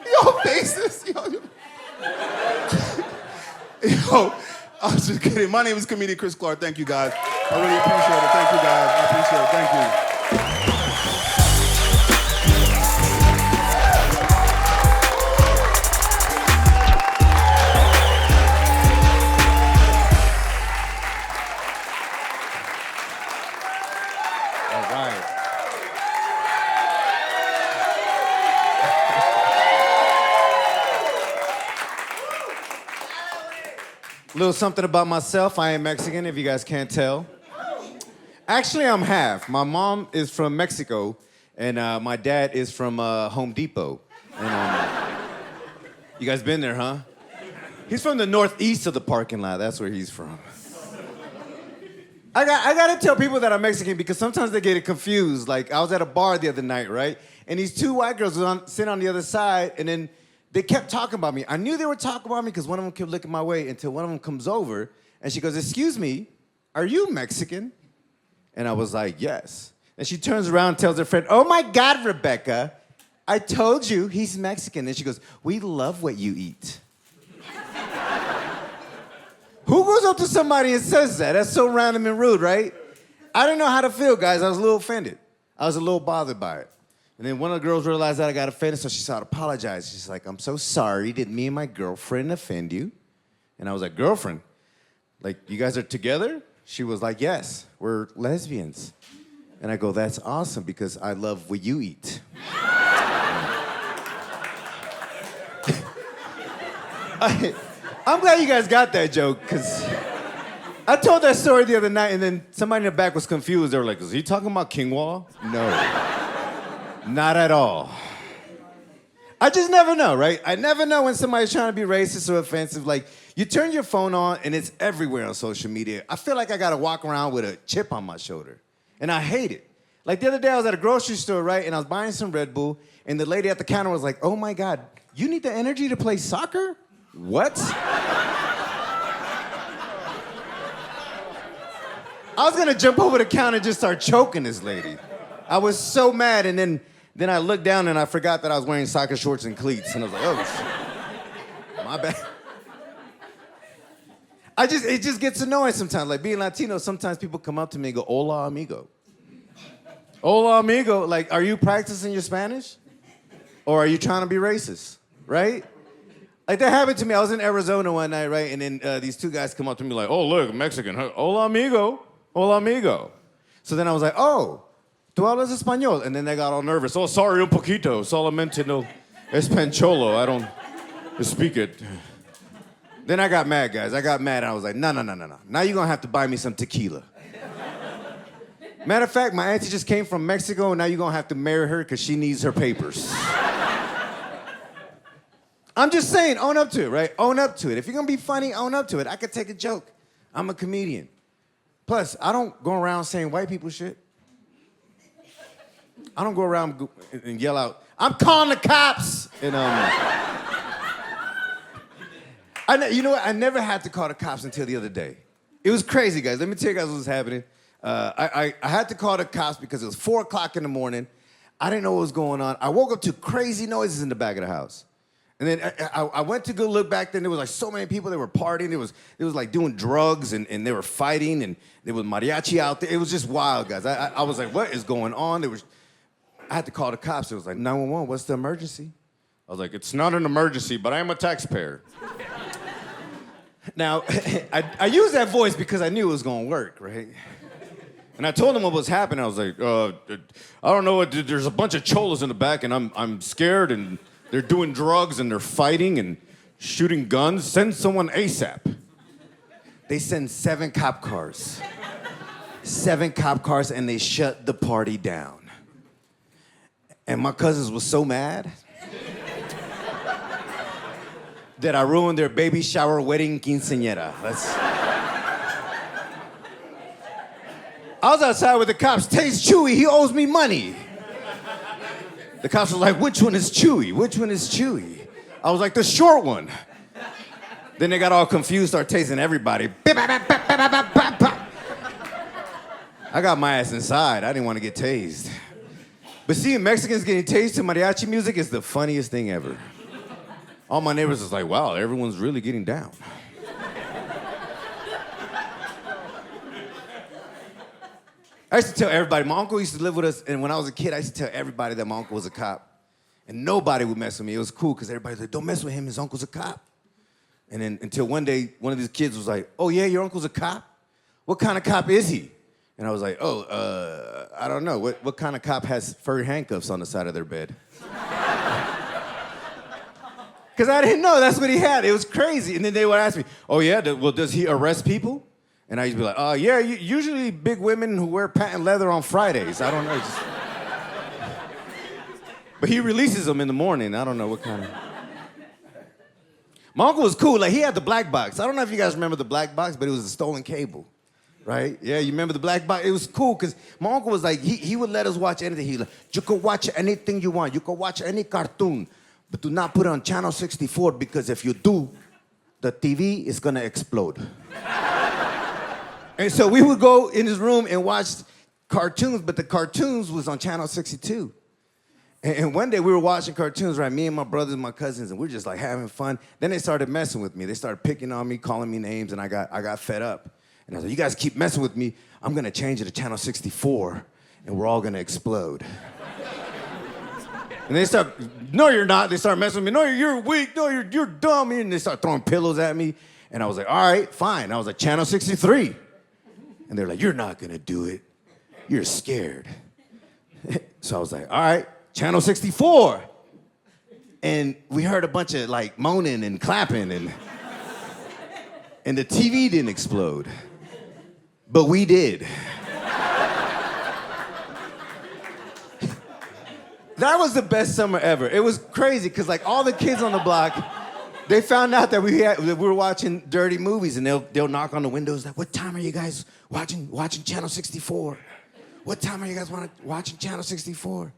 yo, faces, yo. I was just kidding. My name is comedian Chris Clarke. Thank you, guys. I really appreciate it. Thank you, guys. I appreciate it. Thank you. right. Little something about myself. I am Mexican, if you guys can't tell. Actually, I'm half. My mom is from Mexico, and my dad is from Home Depot. And, you guys been there, huh? He's from the northeast of the parking lot. That's where he's from. I gotta tell people that I'm Mexican because sometimes they get it confused. Like, I was at a bar the other night, right? And these two white girls were sitting on the other side, and then they kept talking about me. I knew they were talking about me because one of them kept looking my way until one of them comes over, and she goes, "Excuse me, are you Mexican?" And I was like, "Yes." And she turns around and tells her friend, "Oh my God, Rebecca, I told you he's Mexican." And she goes, "We love what you eat." Who goes up to somebody and says that? That's so random and rude, right? I didn't know how to feel, guys. I was a little offended. I was a little bothered by it. And then one of the girls realized that I got offended, so she started apologizing. She's like, "I'm so sorry. Did me and my girlfriend offend you?" And I was like, "Girlfriend? Like, you guys are together?" She was like, "Yes, we're lesbians." And I go, "That's awesome because I love what you eat." I'm glad you guys got that joke, because I told that story the other night, and then somebody in the back was confused. They were like, "Is he talking about quinoa?" No. Not at all. I just never know, right? I never know when somebody's trying to be racist or offensive. Like, you turn your phone on, and it's everywhere on social media. I feel like I gotta walk around with a chip on my shoulder, and I hate it. Like, the other day, I was at a grocery store, right, and I was buying some Red Bull, and the lady at the counter was like, "Oh my God, you need the energy to play soccer?" What? I was gonna jump over the counter and just start choking this lady. I was so mad, and then I looked down and I forgot that I was wearing soccer shorts and cleats, and I was like, "Oh, shit. My bad." It just gets annoying sometimes. Like, being Latino, sometimes people come up to me and go, "Hola, amigo." Hola, amigo. Like, are you practicing your Spanish? Or are you trying to be racist, right? Like, that happened to me. I was in Arizona one night, right? And then these two guys come up to me like, "Oh, look, Mexican. Huh? Hola, amigo. Hola, amigo." So then I was like, "Oh, tú hablas español?" And then they got all nervous. "Oh, sorry, un poquito. Solamente no españolo. I don't speak it." Then I got mad, guys. I got mad, and I was like, no. Now you're going to have to buy me some tequila. Matter of fact, my auntie just came from Mexico, and now you're going to have to marry her because she needs her papers. I'm just saying, own up to it, right? Own up to it. If you're going to be funny, own up to it. I could take a joke. I'm a comedian. Plus, I don't go around saying white people shit. I don't go around and yell out, "I'm calling the cops!" And, you know what? I never had to call the cops until the other day. It was crazy, guys. Let me tell you guys what was happening. I had to call the cops because it was 4 o'clock in the morning. I didn't know what was going on. I woke up to crazy noises in the back of the house. And then I went to go look back then. There was like so many people that were partying. It was like doing drugs and they were fighting and there was mariachi out there. It was just wild, guys. I was like, what is going on? I had to call the cops. It was like, 911, what's the emergency? I was like, "It's not an emergency, but I am a taxpayer." Now, I used that voice because I knew it was going to work, right? And I told them what was happening. I was like, "I don't know. There's a bunch of cholos in the back, and I'm scared, and they're doing drugs, and they're fighting and shooting guns. Send someone ASAP." They send 7 cop cars. 7 cop cars, and they shut the party down. And my cousins were so mad that I ruined their baby shower, wedding, quinceañera. I was outside with the cops. "Taste Chewy, he owes me money." The cops were like, "Which one is Chewy? Which one is Chewy?" I was like, "The short one." Then they got all confused, started tasing everybody. I got my ass inside. I didn't want to get tased. But seeing Mexicans getting tased to mariachi music is the funniest thing ever. All my neighbors was like, "Wow, everyone's really getting down." I used to tell everybody, my uncle used to live with us, and when I was a kid, I used to tell everybody that my uncle was a cop. And nobody would mess with me. It was cool, because everybody was like, "Don't mess with him, his uncle's a cop." And then until one day, one of these kids was like, "Oh yeah, your uncle's a cop? What kind of cop is he?" And I was like, "Oh, I don't know. What kind of cop has furry handcuffs on the side of their bed? Because I didn't know that's what he had. It was crazy. And then they would ask me, oh, yeah, well, does he arrest people? And I used to be like, yeah, usually big women who wear patent leather on Fridays. I don't know. But he releases them in the morning. I don't know what kind of... My uncle was cool. Like, he had the black box. I don't know if you guys remember the black box, but it was a stolen cable, right? Yeah, you remember the black box? It was cool because my uncle was like, he would let us watch anything. He was like, you can watch anything you want. You can watch any cartoon, but do not put it on channel 64 because if you do, the TV is going to explode. And so we would go in his room and watch cartoons, but the cartoons was on channel 62. And one day we were watching cartoons, right? Me and my brothers and my cousins, and we were just like having fun. Then they started messing with me. They started picking on me, calling me names, and I got fed up. And I was like, you guys keep messing with me, I'm gonna change it to channel 64, and we're all gonna explode. And they start, no, you're not. They start messing with me. No, you're weak. No, you're dumb. And they start throwing pillows at me. And I was like, all right, fine. I was like, channel 63. And they're like, you're not gonna do it. You're scared. So I was like, all right. Channel 64. And we heard a bunch of like moaning and clapping and the TV didn't explode. But we did. That was the best summer ever. It was crazy because like all the kids on the block, they found out that we were watching dirty movies and they'll knock on the windows like, what time are you guys watching Channel 64? What time are you guys watching Channel 64?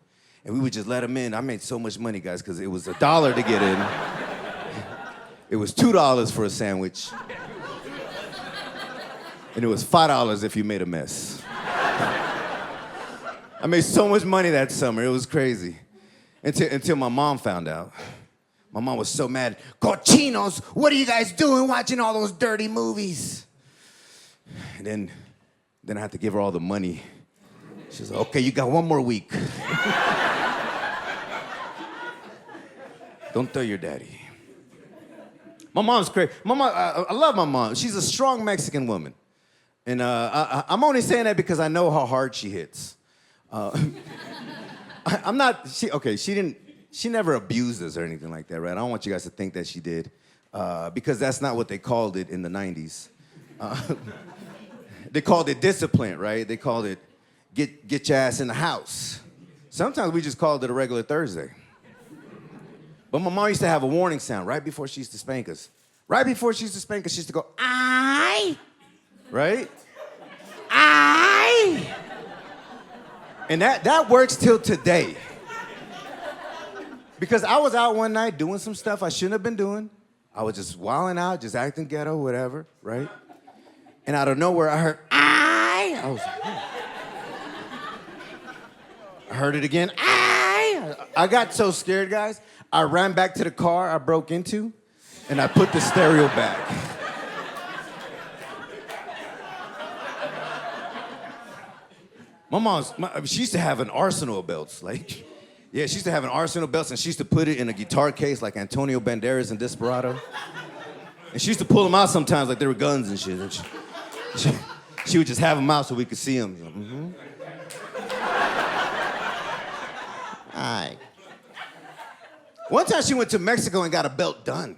And we would just let them in. I made so much money, guys, because it was $1 to get in. It was $2 for a sandwich. And it was $5 if you made a mess. I made so much money that summer. It was crazy. Until my mom found out. My mom was so mad. Cochinos, what are you guys doing watching all those dirty movies? And then I had to give her all the money. She was like, okay, you got one more week. Don't tell your daddy. My mom's crazy. My mom, I love my mom. She's a strong Mexican woman. And I'm only saying that because I know how hard she hits. I'm not, she never abused us or anything like that, right? I don't want you guys to think that she did. Because that's not what they called it in the 90s. They called it discipline, right? They called it get your ass in the house. Sometimes we just called it a regular Thursday. But my mom used to have a warning sound right before she used to spank us. Right before she used to spank us, she used to go, "Aye." Right? "Aye." And that works till today. Because I was out one night doing some stuff I shouldn't have been doing. I was just wilding out, just acting ghetto, whatever, right? And out of nowhere, I heard, "Aye." I was like, "Oh." I heard it again, "Aye." I got so scared, guys. I ran back to the car I broke into, and I put the stereo back. She used to have an arsenal of belts. Like, yeah, she used to have an arsenal of belts, and she used to put it in a guitar case like Antonio Banderas in Desperado. And she used to pull them out sometimes like they were guns and shit. And she would just have them out so we could see them. Mm-hmm. Aye. One time she went to Mexico and got a belt done.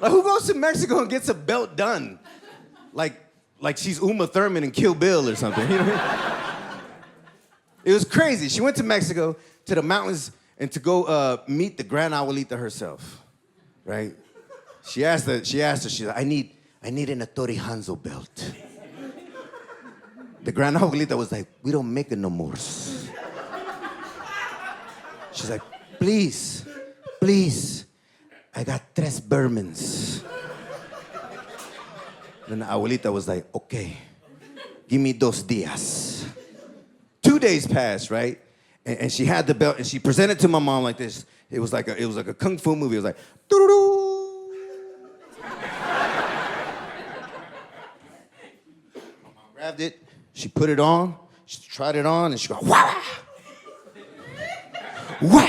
Like, who goes to Mexico and gets a belt done? Like she's Uma Thurman in Kill Bill or something, you know what I mean? It was crazy. She went to Mexico, to the mountains, and to go meet the Gran Abuelita herself, right? She asked her, she's like, I need an Ettore Hanzo belt. The Gran Abuelita was like, we don't make it no more. She's like, please, I got 3 Burmans. Then the abuelita was like, okay, give me 2 días. 2 days passed, right? And she had the belt, and she presented to my mom like this. It was like a kung fu movie. It was like, doo-doo-doo. My mom grabbed it, she put it on, she tried it on, and she go, wah! Wah!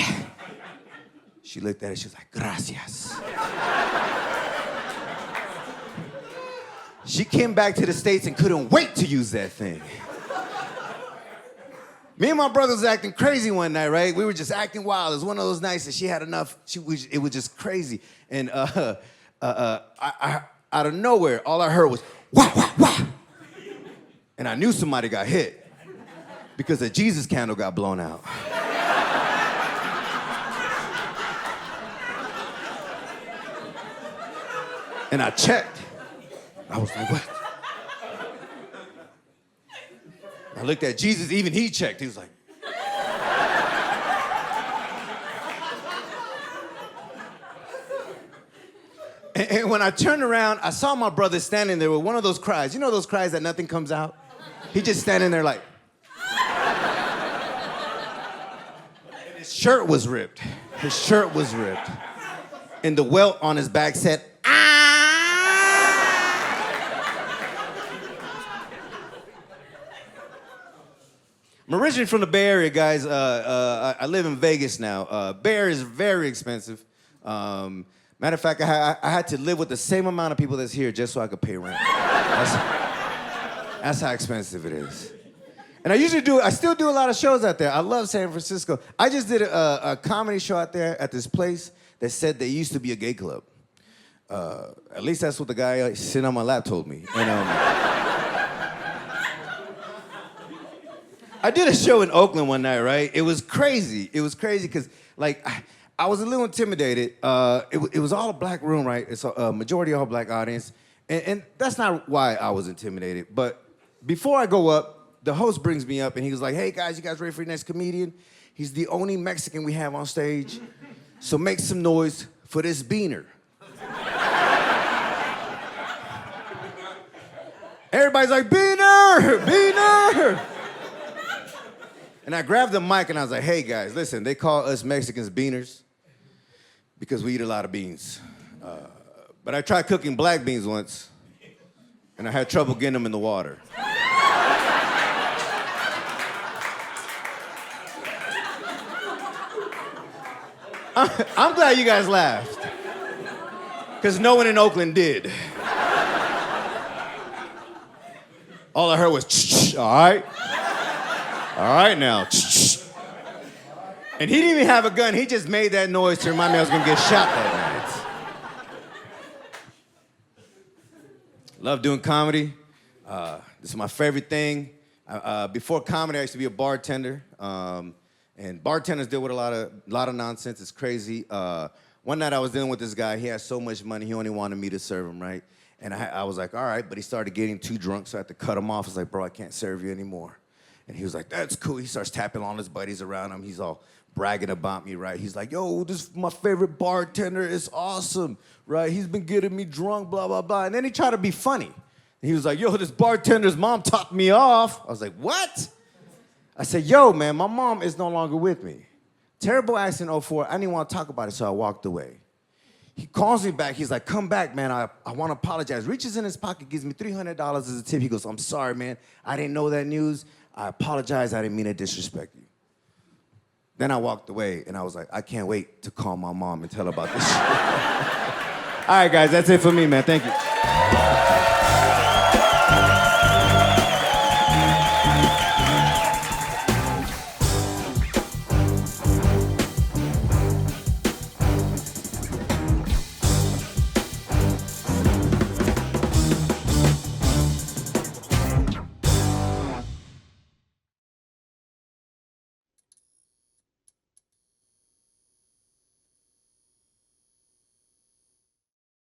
She looked at it, she was like, gracias. She came back to the States and couldn't wait to use that thing. Me and my brother was acting crazy one night, right? We were just acting wild. It was one of those nights that she had enough. It was just crazy. And I, out of nowhere, all I heard was, wah, wah, wah. And I knew somebody got hit because the Jesus candle got blown out. And I checked. I was like, what? I looked at Jesus, even he checked. He was like, and when I turned around, I saw my brother standing there with one of those cries. You know those cries that nothing comes out? He just standing there like. And his shirt was ripped. His shirt was ripped. And the welt on his back said, ah! I'm originally from the Bay Area, guys. I live in Vegas now. Bay Area is very expensive. Matter of fact, I had to live with the same amount of people that's here just so I could pay rent. That's how expensive it is. And I still do a lot of shows out there. I love San Francisco. I just did a comedy show out there at this place that said they used to be a gay club. At least that's what the guy sitting on my lap told me. And, I did a show in Oakland one night, right? It was crazy. It was crazy because, like, I was a little intimidated. It was all a black room, right? It's a majority all black audience. And that's not why I was intimidated. But before I go up, the host brings me up and he was like, hey, guys, you guys ready for your next comedian? He's the only Mexican we have on stage. So make some noise for this beaner. Everybody's like, beaner, beaner. And I grabbed the mic and I was like, hey guys, listen, they call us Mexicans beaners because we eat a lot of beans. But I tried cooking black beans once and I had trouble getting them in the water. I'm glad you guys laughed because no one in Oakland did. All I heard was, all right? All right now. And he didn't even have a gun. He just made that noise to remind me I was gonna get shot that night. Love doing comedy. This is my favorite thing. Before comedy, I used to be a bartender. And bartenders deal with a lot of nonsense. It's crazy. One night I was dealing with this guy. He had so much money, he only wanted me to serve him, right? And I was like, all right, but he started getting too drunk, so I had to cut him off. I was like, bro, I can't serve you anymore. And he was like, that's cool. He starts tapping all his buddies around him. He's all bragging about me, right? He's like, yo, this is my favorite bartender. It's awesome, right? He's been getting me drunk, blah, blah, blah. And then he tried to be funny. And he was like, yo, this bartender's mom topped me off. I was like, what? I said, yo, man, my mom is no longer with me. Terrible accident in 04. I didn't want to talk about it, so I walked away. He calls me back. He's like, come back, man. I want to apologize. Reaches in his pocket, gives me $300 as a tip. He goes, I'm sorry, man. I didn't know that news. I apologize. I didn't mean to disrespect you. Then I walked away, and I was like, I can't wait to call my mom and tell her about this shit. All right, guys, that's it for me, man. Thank you.